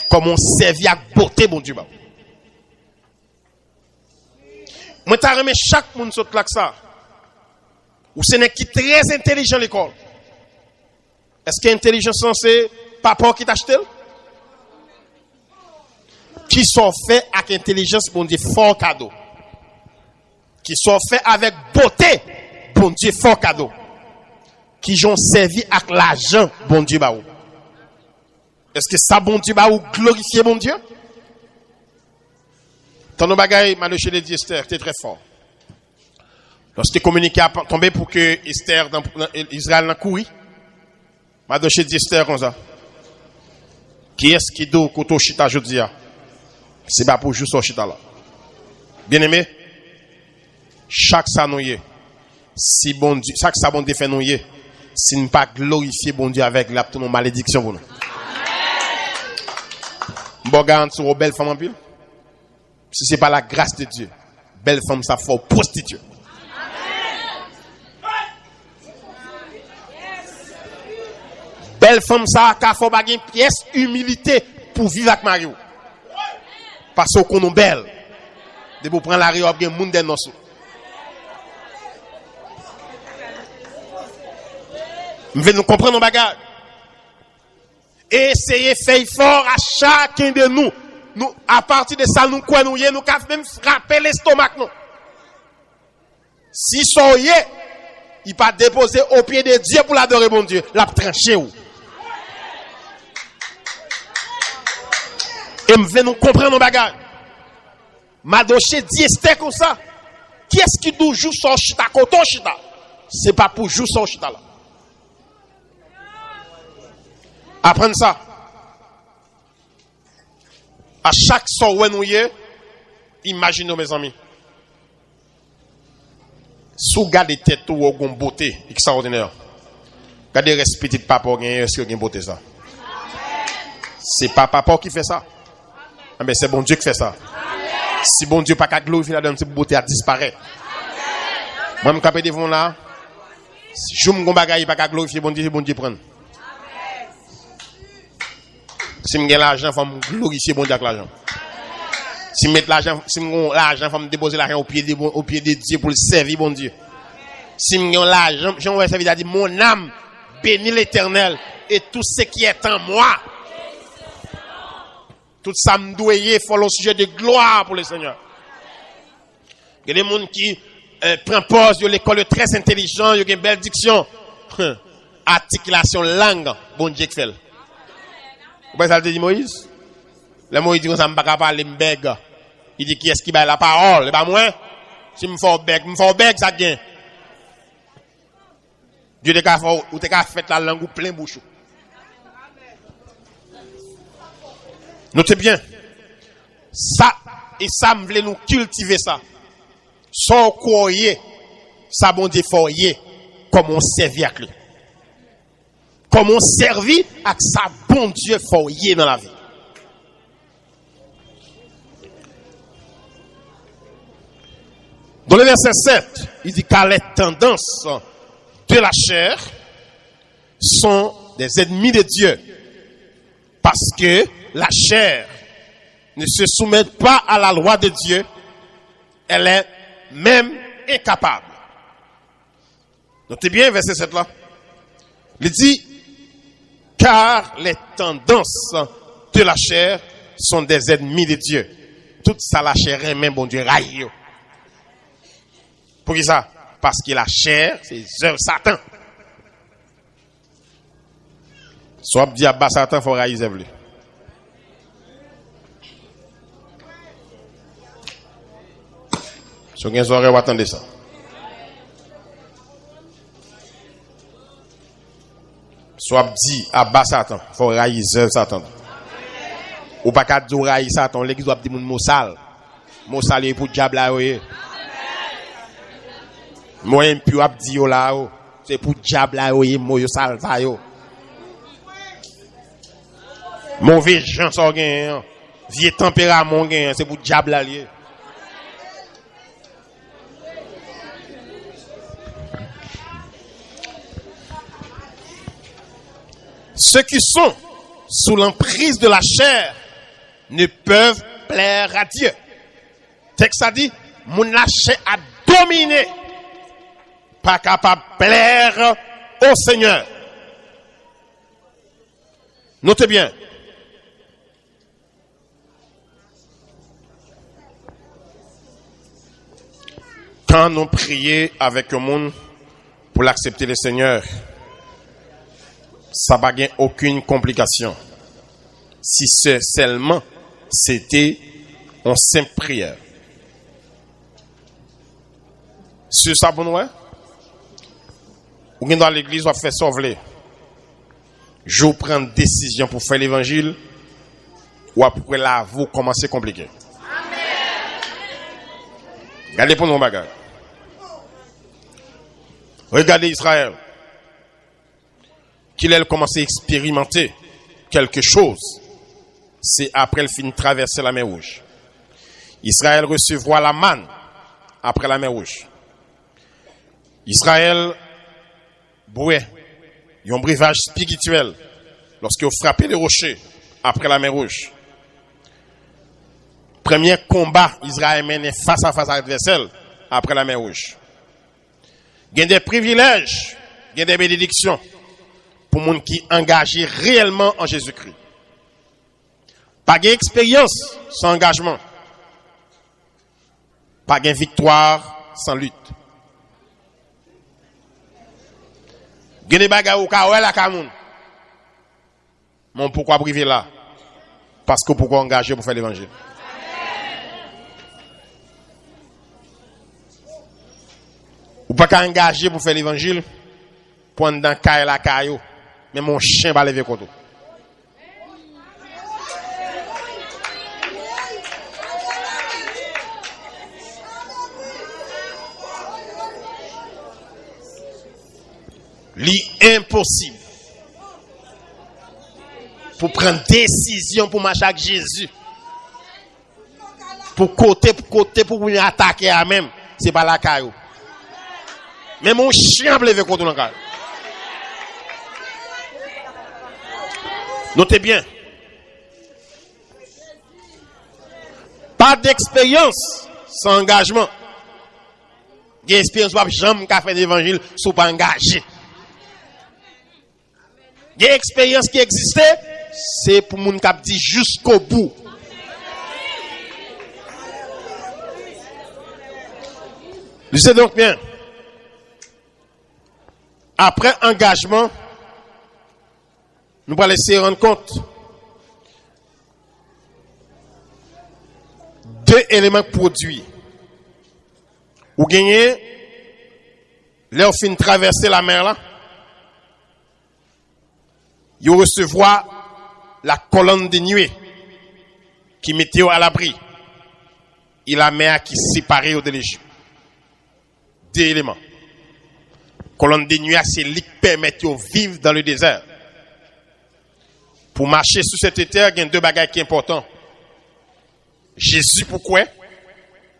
comme on servi avec beauté bon Dieu ba moi t'a remis chaque monde saute là que ça ou ce n'est qui très intelligent l'école est-ce que intelligence c'est papa qui t'achète qui sont faits avec intelligence, bon Dieu, fort cadeau. Qui sont faits avec beauté, bon Dieu, fort cadeau. Qui ont servi avec l'argent, bon Dieu, baou. Est-ce que ça, bon Dieu, baou, glorifier, bon Dieu? Tant nos bagailles, Madoché de Esther, c'était très fort. Lorsque communiqué a tombé pour que Esther, dans Israël, n'a couru, Madoché de Esther, comme ça. Qui est-ce qui do, koto chita, je dis, c'est pas pour juste sortir là. Bien aimé, chaque ça nous y si bon Dieu, chaque ça bon Dieu fait nous y si ne pas glorifier bon Dieu avec la toute malédiction pour nous. Bon garantie sur belle femme en pile. Si c'est pas la grâce de Dieu, belle femme ça faut prostituer. Belle femme ça faut pas une pièce humilité pour vivre avec Mario. Parce qu'on est belle. De vous prendre la rue, il y a un monde de nos. Nous venons comprendre nos bagages. Essayez de faire fort à chacun de nous. Nous, à partir de ça, nous quoi nous y nous pouvons même frapper l'estomac. Nous. Si soyez, il pas déposer au pied de Dieu pour l'adorer bon Dieu. La trancher ou. Et me nous comprendre nos bagages. Madoché dit Esther comme ça. Qui est-ce qui doit jouer son chita, coton chita? C'est pas pour jouer son chita là. Apprendre ça. À chaque son où nous y est, imaginez mes amis. Sous garde tête ou une beauté extraordinaire. Gardez respect de papa est-ce que une beauté ça? C'est pas papa qui fait ça. Mais c'est bon Dieu qui fait ça. Amen. Si bon Dieu pas qu'à glorifier la donne, c'est beauté à disparaître. Moi, je suis devant là. Si je me bagaille pas qu'à glorifier bon Dieu prendre. Si je l'argent, il faut me glorifier bon Dieu avec l'argent. Si je mets l'argent, il faut me déposer l'argent au pied de Dieu pour le servir bon Dieu. Si je l'argent, je vais servir à dire mon âme bénit l'Éternel et tout ce qui est en moi. Tout ça me doit faut le sujet de gloire pour le Seigneur. Il y a des gens qui prennent pause de l'école très intelligent, il y a une belle diction. Articulation langue, bon Dieu qui fait. Vous voyez ça dit Moïse? Le Moïse dit que ça ne va pas parler, m'beg. Il dit qui est-ce qui va la parole? Et pas moi. Si me faut beg, ça gagne. Dieu te fait la langue plein bouche. Notez bien, ça, et ça me voulait nous cultiver ça. Sans croyer, ça bon Dieu foyer, comme on servit avec lui. Comme on servit avec ça bon Dieu foyer dans la vie. Dans le verset 7, il dit car les tendances de la chair sont des ennemis de Dieu. Parce que la chair ne se soumet pas à la loi de Dieu, elle est même incapable. Notez bien verset 7 là. Il dit, car les tendances de la chair sont des ennemis de Dieu. Tout ça la chair est même bon Dieu raille. Pour qui ça? Parce que la chair, c'est œuvre Satan. Soit dit à bas Satan, il faut raïser lui. Si vous avez oreilles, vous attendez ça. Soit dit à bas Satan, il faut raïser Satan. Ou pas qu'à dire raïser Satan, l'église doit dire mot sale. Mot sale pour diable là, oui. Moi, je peux dire là, c'est pour diable là, oui, moi, je sale ça, yo. Mauvais gens sont gagnés, vieux tempérament gagnés, c'est pour diable là, lié. Ceux qui sont sous l'emprise de la chair ne peuvent plaire à Dieu. Texte a dit, mon la chair a dominé, pas capable de plaire au Seigneur. Notez bien. Quand nous prions avec le monde pour l'accepter le Seigneur, ça va gagner aucune complication. Si seulement c'était en simple prière. Sur ça, bon, ouais? Ou bien dans l'église, on va faire sauver. Je prends une décision pour faire l'évangile, ou après là, vous commencez compliqué. Regardez pour nos bagages. Regardez Israël. Qu'il ait commencé à expérimenter quelque chose, c'est après le fin de traverser la mer Rouge. Israël recevra la manne après la mer Rouge. Israël bouait un breuvage spirituel lorsqu'il a frappé les rochers après la mer Rouge. Premier combat Israël mené face à face à l'adversaire après la mer Rouge. Il y a des privilèges, il y a des bénédictions pour les gens qui sont engagés réellement en Jésus-Christ. Pas d'expérience sans engagement. Pas de victoire sans lutte. Il y a des bagages au cas où la Cameroun. Mais pourquoi priver là? Parce que pourquoi engager pour faire l'évangile? Ou pas qu'à engager pour faire l'évangile, pendant qu'il la caillou, mais mon chien va lever contre. L'impossible pour prendre décision pour marcher avec Jésus, pour côté, pour venir attaquer à même, c'est pas la caillou. Mais mon chien va lever contre le caillou. Notez bien. Pas d'expérience sans engagement. Il y a expérience pas jamais qu'a fait l'évangile sous pas engagé. Il y a expérience qui existait, c'est pour moun qui dit jusqu'au bout. Lisez donc bien. Après engagement, nous allons laisser rendre compte deux éléments produits. Ou gagner, là, fin de traverser la mer là, ils recevoir la colonne de nuée qui mettait à l'abri et la mer qui séparait de l'Égypte. Deux éléments. Colonne de nuée, c'est ce qui permet de vivre dans le désert. Pour marcher sur cette terre, il y a deux bagages qui sont importants. Jésus, pourquoi?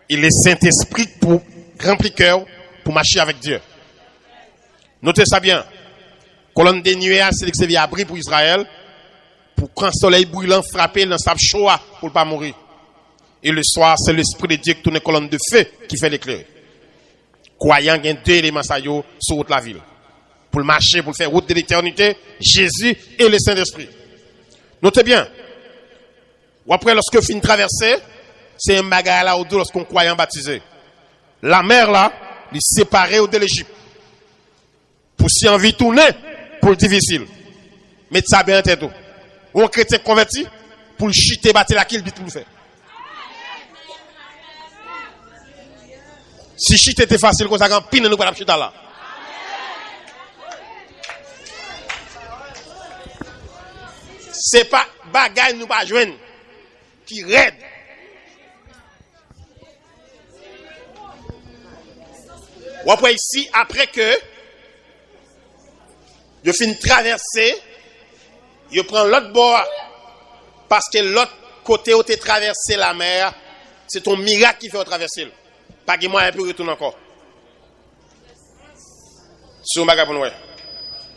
Et le Saint-Esprit pour remplir le cœur, pour marcher avec Dieu. Notez ça bien. Colonne de nuée, c'est ce qui abri pour Israël, pour quand le soleil brûlant frappe dans sa chaud pour ne pas mourir. Et le soir, c'est l'Esprit de Dieu qui tourne une colonne de feu qui fait l'éclair. Croyant qu'il y a deux éléments sur toute la ville. Pour le marcher, pour faire route de l'éternité, Jésus et le Saint-Esprit. Notez bien. Ou après, lorsque fin traverser, c'est un bagage là au dos lorsqu'on croyant baptisé. La mer là, il séparé de l'Égypte. Pour si envie tourner, pour le difficile. Mettez ça bien en tête. Ou un chrétien converti, pour le chiter, battre la kill, pour le faire. Si chiter était facile, comme ça, quand pine, nous pas la chiter là. C'est pas bagaille nous pas joindre qui raide. Ou après ici, après que je finis traverser, je prends l'autre bord parce que l'autre côté où tu traversé la mer, c'est ton miracle qui fait traverser. Pas que moi un peu retourner encore. Sur ma pour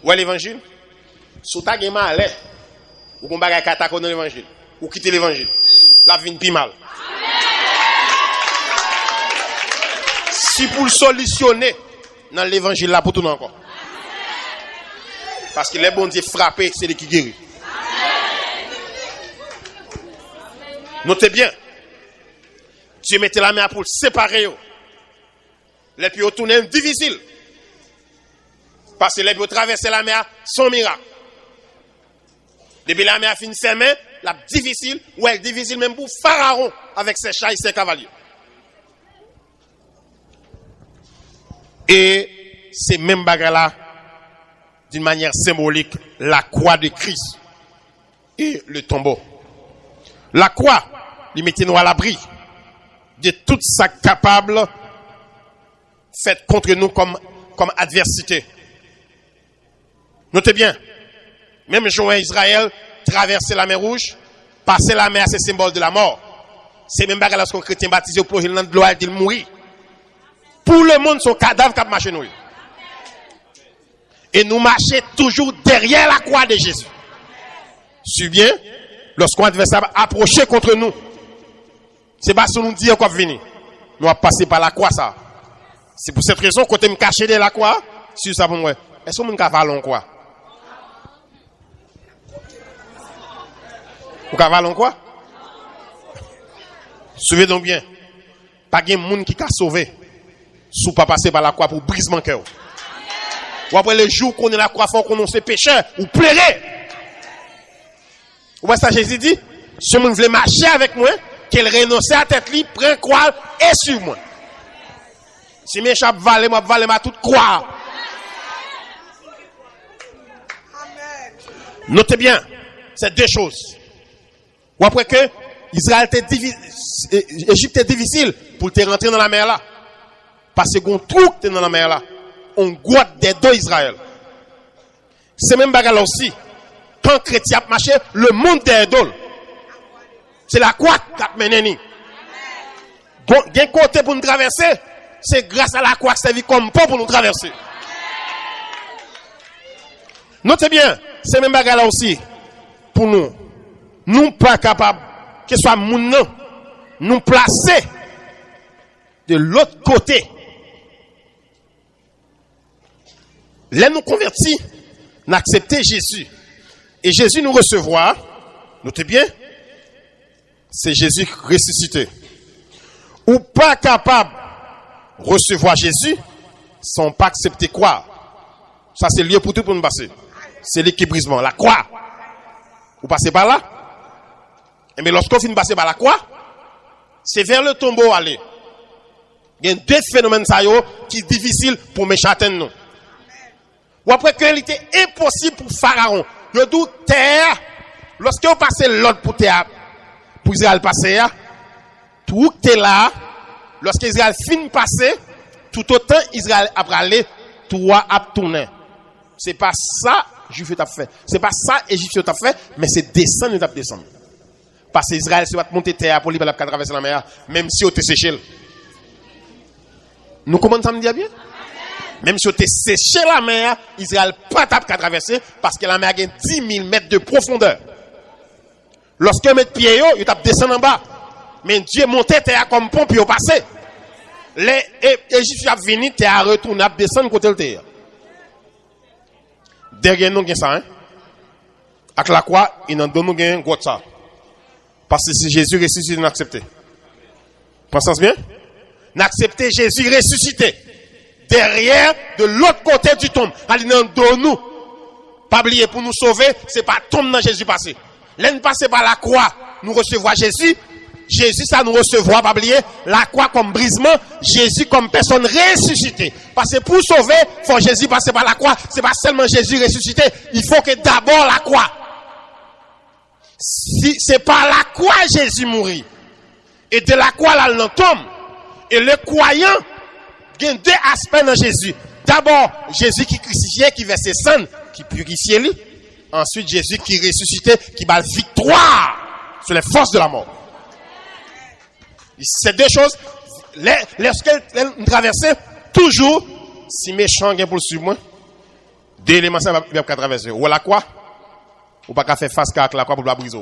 ouais l'évangile. Sous ta gueule allait. Ou qu'on bagaille katako dans l'évangile. Ou quitter l'évangile. La vie n'est plus mal. Si pour le solutionner dans l'évangile là pour tout encore. Parce que les bons Dieu frappés, c'est les qui guérit. Notez bien. Dieu mettait la main pour le séparer. Les puis tourner difficile. Parce que les puis traverser la mer sans miracle. Depuis la mer a fini ses mains, la difficile, ou elle est difficile même pour Pharaon avec ses chats et ses cavaliers. Et ces mêmes bagages-là, d'une manière symbolique, la croix de Christ et le tombeau. La croix, il mettait nous à l'abri de tout ça capable fait contre nous comme adversité. Notez bien, même Joël Israël traverser la mer Rouge, passer la mer, c'est symbole de la mort. C'est même pas lorsqu'un chrétien baptisé au projet de l'eau, il mourit. Pour le monde, son cadavre qui a marché nous. Et nous marchons toujours derrière la croix de Jésus. Suis bien, lorsqu'un adversaire approché contre nous, c'est pas ce nous dit qu'on va venir. Nous allons passer par la croix, ça. C'est pour cette raison, quand je me cache derrière la croix, si ça pour moi, est-ce que nous avons quoi? Vous cavalez quoi? Suivez donc bien. Pas de monde qui a sauvé. Sous pas passer par la croix pour briser mon cœur. Ou après le jour qu'on est la croix, faut qu'on se pécheur ou pleurer. Ou voyez ça, Jésus dit, si vous voulez marcher avec moi, qu'elle renonce à tête libre, prend croix et sur moi. Si mes chats valent, moi valent ma toute croix. Notez bien, c'est deux choses. Ou après que Israël était Égypte était difficile pour te rentrer dans la mer là. Parce que on trouve que dans la mer là, on goûte des deux Israël. C'est même bagarre aussi. Quand chrétien marché, le monde des idoles. C'est la croix qui a mené. Bon, d'un côté pour nous traverser, c'est grâce à la croix qui servi comme pont pour nous traverser. Notez bien, c'est même bagarre là aussi pour nous. Nous pas capables, que ce soit moun nan, nous placer de l'autre côté. Là nous convertis, nous accepter Jésus. Et Jésus nous recevra, notez bien, c'est Jésus ressuscité. Ou pas capable de recevoir Jésus, sans pas accepter quoi. Ça c'est lié pour tout pour nous passer. C'est l'équibrisement, la croix. Vous passez par là. Mais lorsqu'on finit de passer par la croix, c'est vers le tombeau aller. Il y a deux phénomènes qui sont difficiles pour mes châtaignes. Ou après qu'il était impossible pour Pharaon. Il dit terre, lorsqu'on passe l'autre pour terre, pour Israël passer, tout est là. Lorsqu'Israël finit de passer, tout autant Israël a aller, tout a tourné. C'est pas ça Juif t'a fait. C'est pas ça Égyptien t'a fait, mais c'est descendre t'a descendre. Parce que Israël se va monter terre pour lui pour traverser la mer, même si on te séché. Nous comment ça me dit bien? Même si on te séché la mer, Israël pas t'a traverser parce que la mer a 10 000 mètres de profondeur. Lorsqu'on met pied, il tape descendre en bas. Mais Dieu montait terre comme pont puis au passé. Les Égyptiens venus terre retourner à descendre côté le terre. Derrière nous, il y a ça, hein? Avec la croix, il nous donne un gros ça. Parce que c'est Jésus ressuscité, nous accepté. Pensez bien? Nous accepté Jésus ressuscité. derrière, de l'autre côté du tombe. Ali nan do nous. Pas oublier pour nous sauver, c'est pas tombe dans Jésus passé. L'en passé par la croix, nous recevons Jésus. Jésus, ça nous recevra, pas oublier, la croix comme brisement, Jésus comme personne ressuscitée. Parce que pour sauver, faut Jésus passer par la croix. C'est pas seulement Jésus ressuscité, il faut que d'abord la croix. Si c'est par la croix Jésus mourit. Et de la croix là, l'on tombe. Et le croyant, il y a deux aspects dans Jésus. D'abord, Jésus qui crucifié, qui versait sang, qui purifiait lui. Ensuite, Jésus qui ressuscité, qui bat victoire sur les forces de la mort. Ces deux choses, lorsqu'elles traversent, toujours, si méchant vient pour le suivre, deux éléments, ça va traverser. Ou la croix, ou pas qu'à faire face à la croix pour la briser.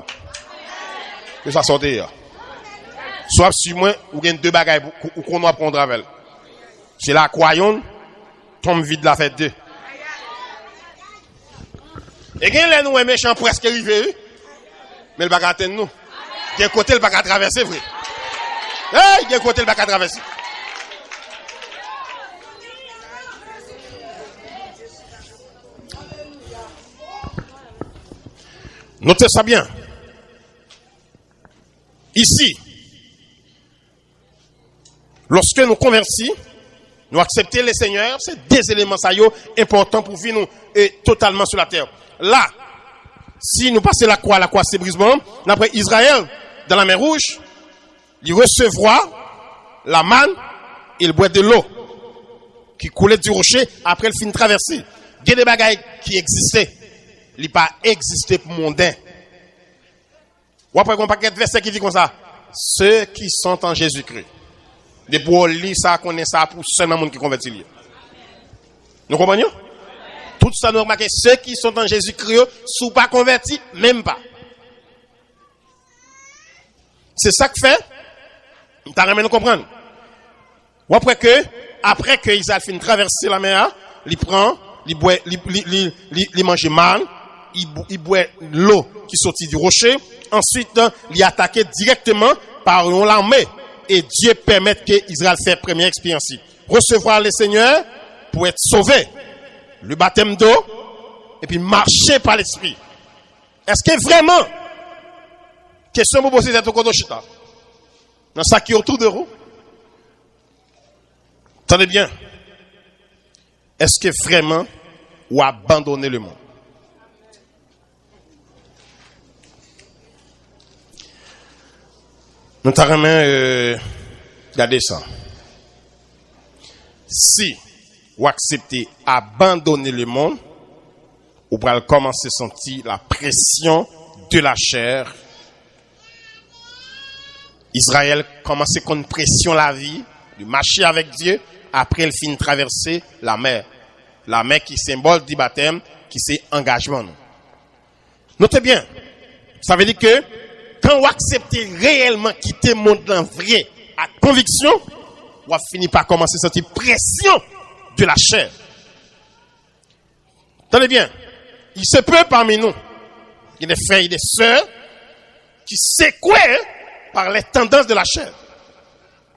Que ça sorte là. Soit sur moi, ou gagne deux bagailles, ou qu'on doit prendre avec. C'est la croyante, tombe vide la fête deux. Et gagne les nous méchants presque arrivés, mais le bagarre atteint nous. Quel côté le bagarre traverser, vrai? Il y a un côté le bac à traverser. Notez ça bien. Ici, lorsque nous convertis, nous acceptons le Seigneur, c'est des éléments importants pour vivre nous totalement sur la terre. Là, si nous passons la croix c'est brisement. Après Israël, dans la mer Rouge, il recevra la manne, il boit de l'eau qui coulait du rocher après le fin de traversée. Il y a des bagailles qui existaient, il n'a pas existé pour mondain. Ou après, on paquet de versets qui dit comme ça. Ceux qui sont en Jésus-Christ. Des pour lire ça, connaître ça pour seulement les gens qui convertis. Nous comprenons? Tout ça nous remarquons. Ceux qui sont en Jésus-Christ, sont pas convertis, même pas. C'est ça que fait. T'as rien à comprendre. Ou après que Israël finit traverser la mer, il prend, il boit, il mange mal, il boit l'eau qui sortit du rocher. Ensuite, il attaque directement par une armée. Et Dieu permet que Israël fasse première expérience. Recevoir le Seigneur pour être sauvé. Le baptême d'eau, et puis marcher par l'esprit. Est-ce que vraiment, question pour poser d'être au Kodoshita, dans ça qui est autour de vous? Attendez bien. Est-ce que vraiment, ou abandonner le monde? Nous t'avons regardez ça. Si vous acceptez abandonner le monde, vous pourrez commencer à sentir la pression de la chair. Israël commence à une pression la vie, de marcher avec Dieu, après il finit de traverser la mer. La mer qui est symbole du baptême, qui c'est engagement. Notez bien, ça veut dire que quand vous acceptez réellement quitter le monde en vrai, à conviction, vous finissez par commencer à sentir pression de la chair. Tenez bien, il se peut parmi nous, il y a des frères et des sœurs qui secouent par les tendances de la chair.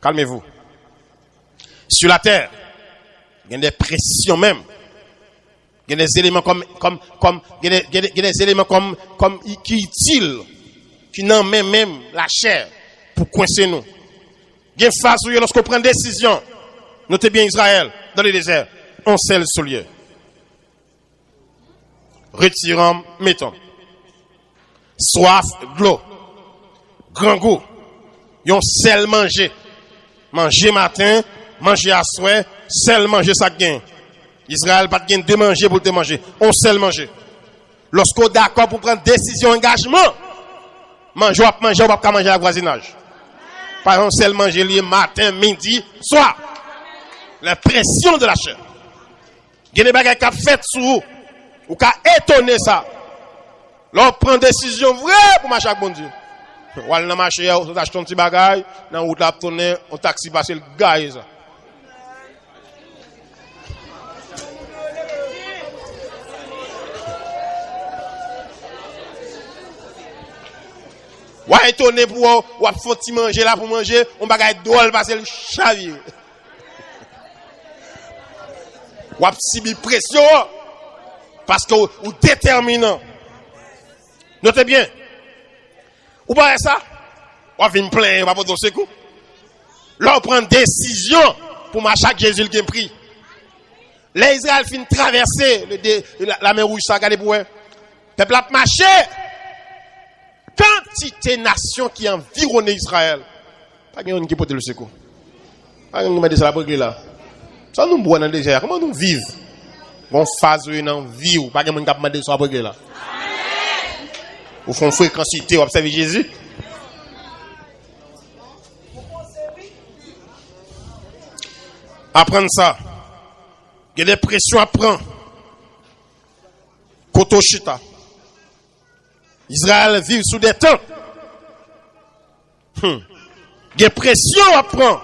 Calmez-vous. Sur la terre, il y a des pressions même. Il y a des éléments qui utiles, qui n'en met même la chair pour coincer nous. Il y a une phase où lorsqu'on prend une décision, notez bien Israël, dans le désert, on scelle sur lieu. Retirons, mettons. Soif, de l'eau. Grand goût. Yon sel manger. Manger matin, manger à soir, sel manger ça gain. Israël pas gain de manger pour te manger. On sel manger. Lorsqu'on est d'accord pour prendre décision engagement, manger ou pas manger à voisinage. Par exemple, sel manger le matin, midi, soir. La pression de la chair. Il y a des bagages qui ont fait sur vous. Ou qui ont étonné ça. Là, on prend décision vraie pour marcher avec bon Dieu. Ou aller dans le marché, on achète un petit bagage, dans la route, on tourne, on taxi passer le gars. Ça. Ou étonné pour ou faut manger là pour manger, on bagage drôle passer le chavir. Ou subir pression parce que ou déterminant. Notez bien. Ou pas ça? On vient me plaindre, on va pas dans ce coup. Là, on prend décision pour marcher avec Jésus qui a pris. Les Israël fin traverser la mer rouge, ça regardez pour eux. Peuple a marché. Quantité de nations qui environnent Israël. Pas quelqu'un qui peut le secours. Pas quelqu'un qui m'a dit ça là. Ça nous boit dans le désert. Comment nous vivons? Bon phase dans vie ou pas quelqu'un qui m'a dit ça là. Au fond fréquencité, observez Jésus. Apprendre ça. Il y a des pressions à prendre. Kotoshita. Israël vit sous des temps. Il y a des pressions à prendre.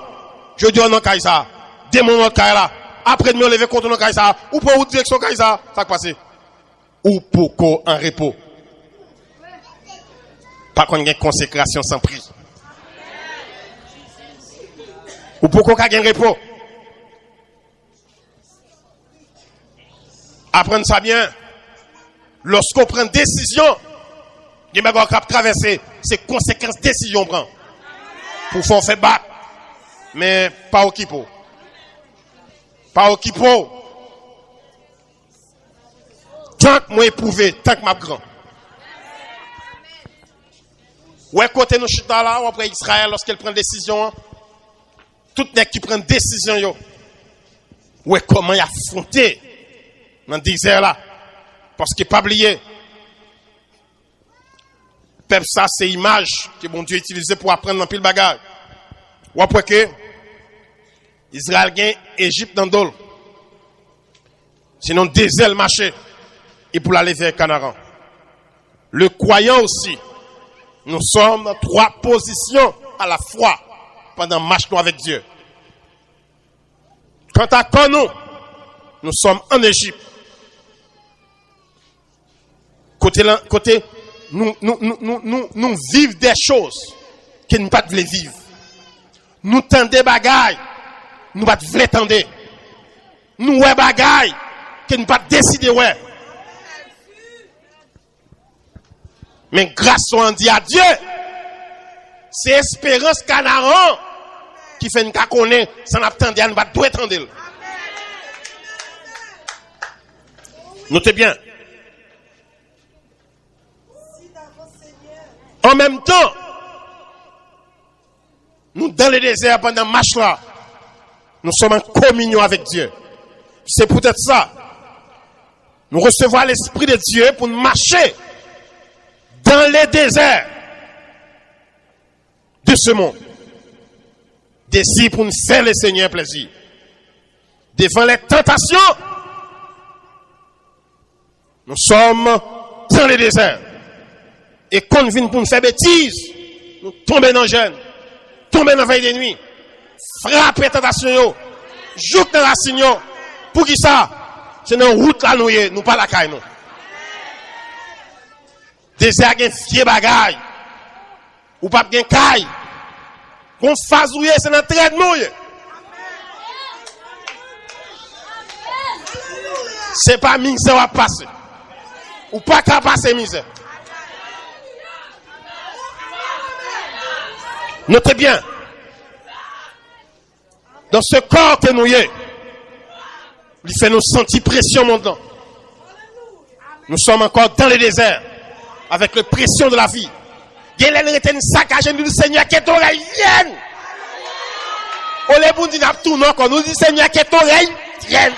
Je dis, non, Kaïsa. Démon, non, Kaïla. Après, nous lever contre nous, Kaïsa. Ou pour une direction, Kaïsa. Ça passe. Ou pour qu'on en repos. Pas qu'on ait une consécration sans prix. Ou pour qu'on ait un repos. Apprendre ça bien. Lorsqu'on prend une décision, il y a des traverser, c'est conséquences décision prend. Pour faire faire battre. Mais pas au kipo. Pas au kipo. Tant que moi éprouvé, tant que m'a grand. Ouais, côté nous chita là, ou après Israël, lorsqu'elle prend décision, tout nèg qui prend décision, yo. Ouais, comment y affronter dans le désert là. Parce qu'il n'est pas oublié. Peuple, ça, c'est l'image que bon Dieu utilisé pour apprendre dans pile bagage. Ou après que Israël gagne Égypte dans l'eau. Sinon, désert le marché. Et pour aller vers Canaan. Le croyant aussi. Nous sommes dans 3 positions à la fois pendant le marche avec Dieu. Quant à quand nous sommes en Égypte. Côté, nous vivons des choses que nous ne pouvons pas vivre. Nous tendons des bagailles, nous ne pouvons pas tendre. Nous ouais bagailles que nous ne pouvons pas décider ouais. Mais grâce on dit à Dieu, c'est espérance Canaan qui fait une connaître sans attendre, nous ne pouvons pas attendre. Notez bien. En même temps, nous dans le désert pendant le marche là, nous sommes en communion avec Dieu. C'est peut-être ça. Nous recevons l'Esprit de Dieu pour nous marcher dans les déserts de ce monde. Désir pour nous faire le Seigneur plaisir. Devant les tentations, nous sommes dans les déserts. Et quand nous venons pour nous faire bêtises, nous tombons dans le jeûne, tombons dans la veille de nuit, frapper la tentation, jouer dans la racine. Pour qui ça? C'est dans la route là, nous pas la caille. Désert a fier bagaille, ou pas de caille. Qu'on fasse rouiller, c'est dans le trait de mouille. C'est pas misère à passer. Ou pas qu'à passer misère. Notez bien, dans ce corps que nous y est, il fait nous sentir pression maintenant. Nous sommes encore dans le désert, avec la pression de la vie. Gélène retient saccagé nous dit Seigneur qui est oreille vienne. On les bon dit n'a tout non quand nous dit Seigneur qui est oreille vienne.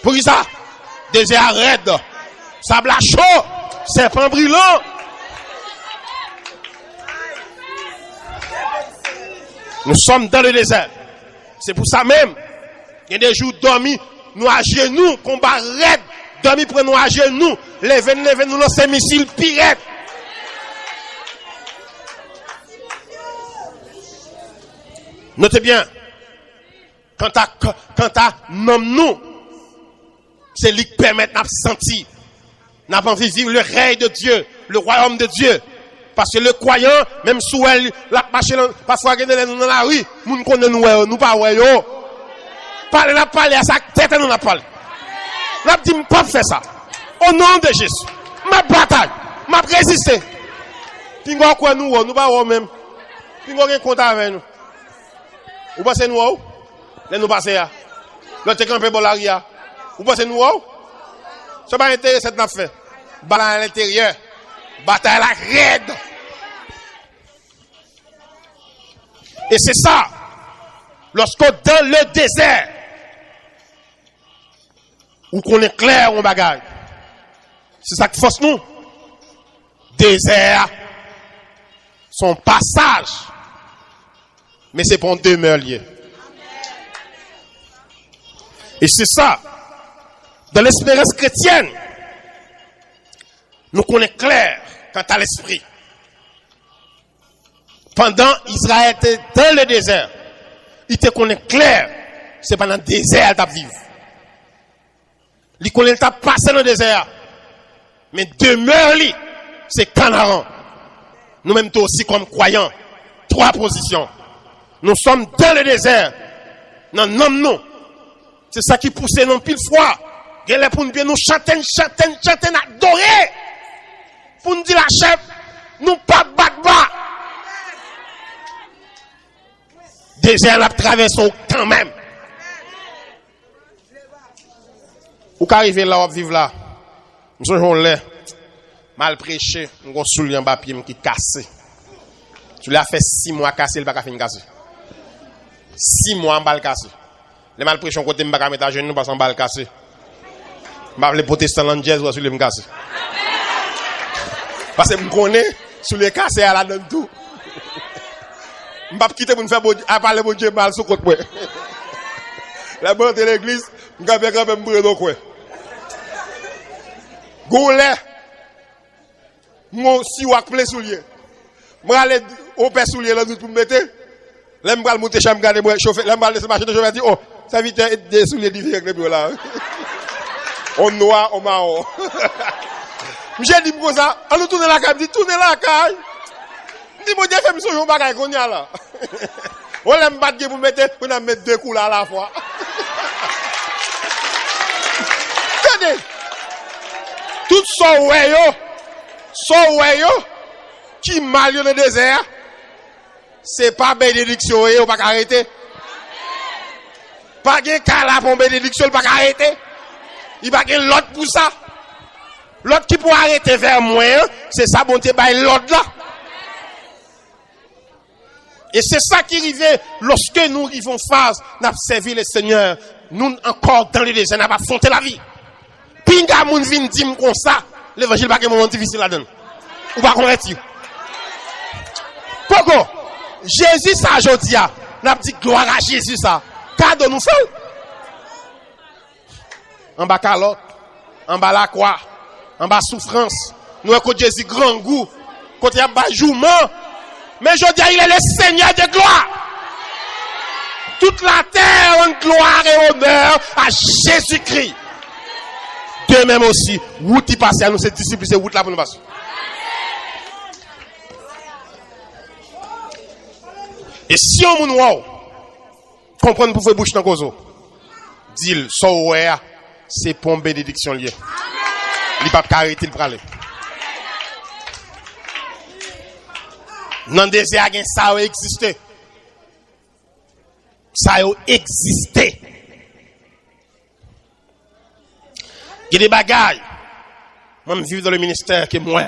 Pour ça, désert raide, sable chaud, serpent brûlant. Nous sommes dans le désert. C'est pour ça même, il y a des jours dormis, nous à genoux, combat raide, dormis pour nous à genoux, lever nous lancer missiles pirates. Notez bien, quant à nous, c'est lui qui permet de sentir, n'a pas envie de vivre le règne de Dieu, le royaume de Dieu. Parce que le croyant, même sous elle, la marche, parfois, nous dans la rue, nous connaissons nous pas, parlé à ça, tête nous n'a parlé. N'a dit pas faire ça. Au nom de Jésus. Ma bataille, ma résister. Pingo quoi nous pas même. Pingo rien compte avec nous. Vous pensez nous là nous passer là. L'autre campé Bolaria. Vous pensez nous ça pas intérêt cette n'a fait. Bataille à l'intérieur. Bataille à la raide. Et c'est ça. Lorsque dans le désert, où qu'on est clair en bagaille, c'est ça qui force nous. Désert, son passage, mais c'est pour demeure lié. Et c'est ça. Dans l'espérance chrétienne, nous connaissons clair quant à l'esprit. Pendant Israël était dans le désert, il te connaît clair, c'est pendant le désert qu'il vivre. Il connaît t'a passé dans le désert, mais demeure li, c'est Canaan. Nous-mêmes aussi comme croyants, 3 positions. Nous sommes dans le désert, dans le nom nous. C'est ça qui pousse nous pile fois. Gèle pour nous bien nous chanter, adorer. Pour nous dire la chef, nous pas battre bas. Désert la traversons quand même. Ou qu'arriver là, ou vivre là. Nous sommes là, mal prêché, nous avons soulié un papier qui est cassé. Tu l'as fait 6 mois cassé, il n'a pas fini cassé. 6 mois en balle cassé. Les mal prêchés, on côté, je ne vais pas mettre à genoux parce qu'on balle cassé. Je vais les protestants l'angèse ou sur les cassé. Parce que je connais, sur les cassés, elle a donné tout. Je ne vais pas quitter pour me faire parler de Dieu mal sur côté. La bonne de l'église, je vais faire un peu de quoi. Goulet, mon si wak ple soulier. Je vais aller au père soulier là pour me mettre. Là, je vais monter chambre, garder moi chauffer. Là, je vais laisser marcher de chauffeur dire oh, ça vite des souliers différents avec les bureaux là. On noir, on marron. J'ai dit pour ça, on nous tourne la caille, dit tourner la caille. Dis mon Dieu, fais-moi sur un bagage qu'on y a là. On l'aime battre pour mettre 2 coups là à la fois. Tenez. Tout son ouais yo, qui mal dans le désert, c'est pas bénédiction, on pas arrêter. Pas de cas pour bénédiction, pas arrêter. Il va y avoir l'autre pour ça. L'autre qui peut arrêter vers moi, c'est ça, bon, tu vas l'autre là. Et c'est ça qui arrive lorsque nous arrivons phase, nous avons servi le Seigneur, nous encore dans le désert, nous avons affronté la vie. Pinga moun vin dim comme ça, l'évangile pas un moment difficile là-dedans. Ou pas convertir. Pourquoi? Jésus ça aujourd'hui, n'a dit gloire à Jésus ça. Cadeau nous fait. En bas calotte, en bas la croix, en bas souffrance. Nous avons Jésus grand goût, côté à bas jouement. Mais je dis, il est le Seigneur de gloire. Toute la terre en gloire et honneur à Jésus-Christ. De même aussi, route qui passe à nous, c'est disciples, c'est route là pour nous passer. Et si on nous comprendre pour faire bouche dans le dit, c'est pour une bénédiction liée. Il n'y a pas de arrêter le praler. Dans le désert, ça a existé. Ça a existé. Il y a des bagailles. Moi, je vis dans le ministère qui est moi.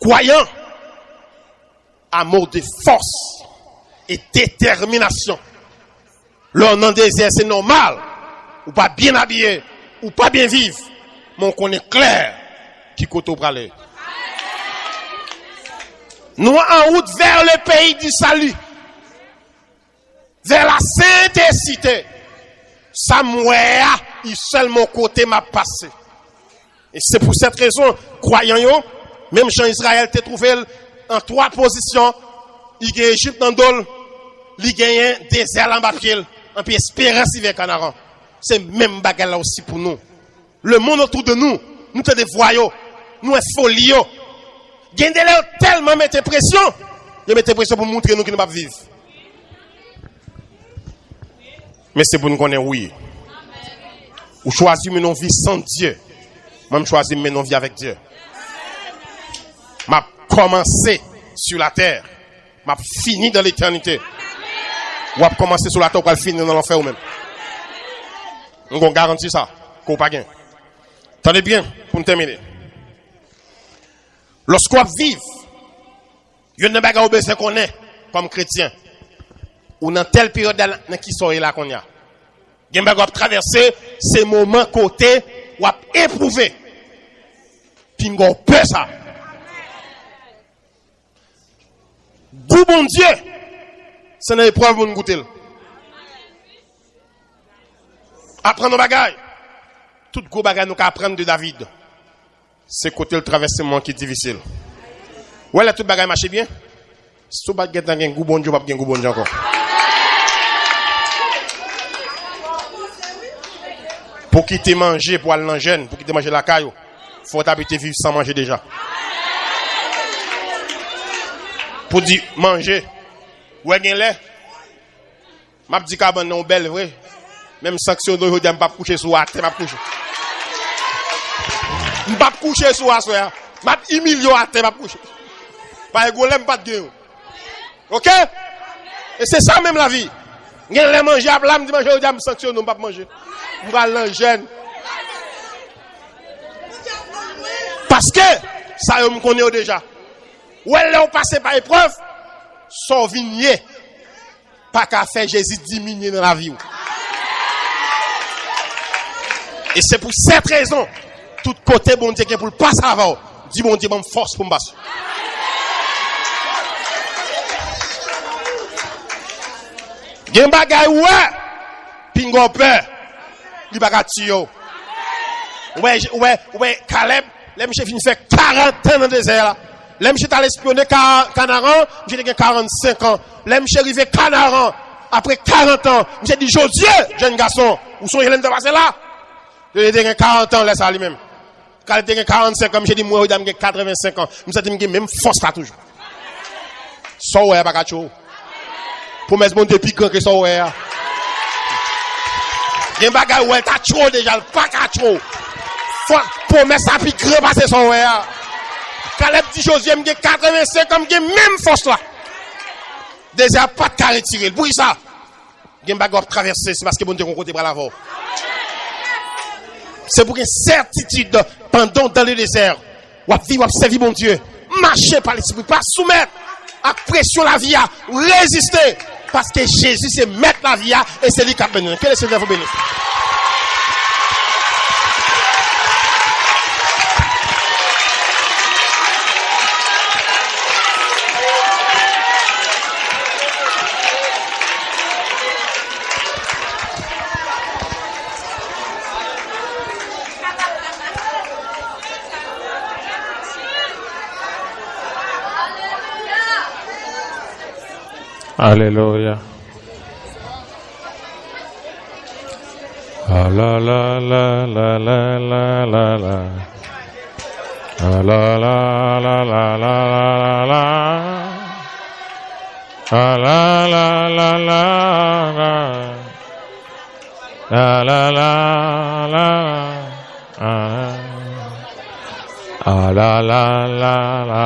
Croyant, amour de force et détermination. Là, dans le désert, c'est normal. Ou pas bien habillé, ou pas bien vivre. Mais on connaît clair qui côté au praler. Nous en route vers le pays du salut. Vers la sainte cité. Samuel, il seul mon côté m'a passé. Et c'est pour cette raison, croyant yo, même Jean Israël t'a trouvé en 3 positions. Il gagne Égypte dans dol, il gagne désert en papier, en puis espérance vers Canaan. C'est même bagarre là aussi pour nous. Le monde autour de nous, nous sommes des voyous, nous sommes folios. Gagne tellement mettre pression, il met pression pour montrer nous qui ne pas vivre. Mais c'est pour nous connaître oui. Ou choisir mener une vie sans Dieu. Moi, je choisis mener une vie avec Dieu. M'a commencé sur la terre. M'a fini dans l'éternité. Ou a commencé sur la terre pour finir dans l'enfer ou même. On garantit ça. Qu'on pas gain. Tenez bien, pour nous terminer. Lorsqu'on vit, il y a une bagarre besoin qu'on est, comme chrétien. Ou dans telle période dans qui sont là qu'on y a. Il y a une bagarre traverser ces moments côté, ou à éprouver. Puis on peut ça. Goût bon Dieu, c'est une épreuve pour nous goûter. Apprendre nos bagailles. Tout gros bagaille nous apprendre de David. C'est côté le traversement qui est difficile. Ouais, là, tout bagaille marche bien. Si tout bagaille dans un goût bon Dieu, pas un goût bon Dieu encore. Pour quitter manger, pour aller dans le jeûne, pour quitter manger la caillou, il faut habiter vivre sans manger déjà. Pour dire manger, ouais, gain lait. M'a dit qu'à non belle vrai. Même sanction de aujourd'hui, je ne pas coucher sur la terre, je coucher. Je ne pas coucher sur la terre. Je vais humilier à terre, je coucher. Pas de golem, pas de gueule. OK? Et c'est ça même la vie. Je vais manger à plat, je vais manger aujourd'hui, je sanction, je ne pas manger. Je vais aller en jeûne. Parce que ça, je me connais déjà. Ou elle est passé par épreuve, son vignier, pas qu'à faire Jésus diminuer dans la vie. Et c'est pour cette raison, tout côté bon Dieu qui est pour le passer avant, dit bon Dieu, bonne force pour me passer. Gen bagay ouais, pingo peur, li bagay tiyo. Ouais, Caleb, les monsieur fin fait 40 ans dans le désert là. Les monsieur t'allait espionner Canaran, j'ai 45 ans. Les monsieur arrivé Canaran après 40 ans, j'ai dit Josieu, jeune garçon, où sont Hélène de passer là? Il a 40 ans, laisse ça lui-même. Quand il a 45 ans, j'ai dit, moi, j'ai 85 ans. Je me dis, même force là toujours. Ça, ouais, pas qu'à chaud. Pour mettre mon depuis que ça, ouais. Il y a un bagage, ouais, t'as chaud déjà, pas qu'à chaud. Pour mettre ça, puis crepasser ça, ouais. Quand il dit, Josué, j'ai 85 ans, j'ai même force là. Déjà, pas de carré tiré. Pour ça, il y a un bagage traversé, c'est parce que bon Dieu, on côté par l'avant. C'est pour une certitude pendant dans le désert. Ou vivre, ou servir mon Dieu. Marcher par l'esprit, pas soumettre à pression la vie, à résister. Parce que Jésus, c'est mettre la vie et c'est lui qui a béni. Quel est ce que vous bénissez? Alléluia. Ah la la la la la la la la. Ah la la la la la la. Ah la la la la la. Ah la la la. Ah la la la la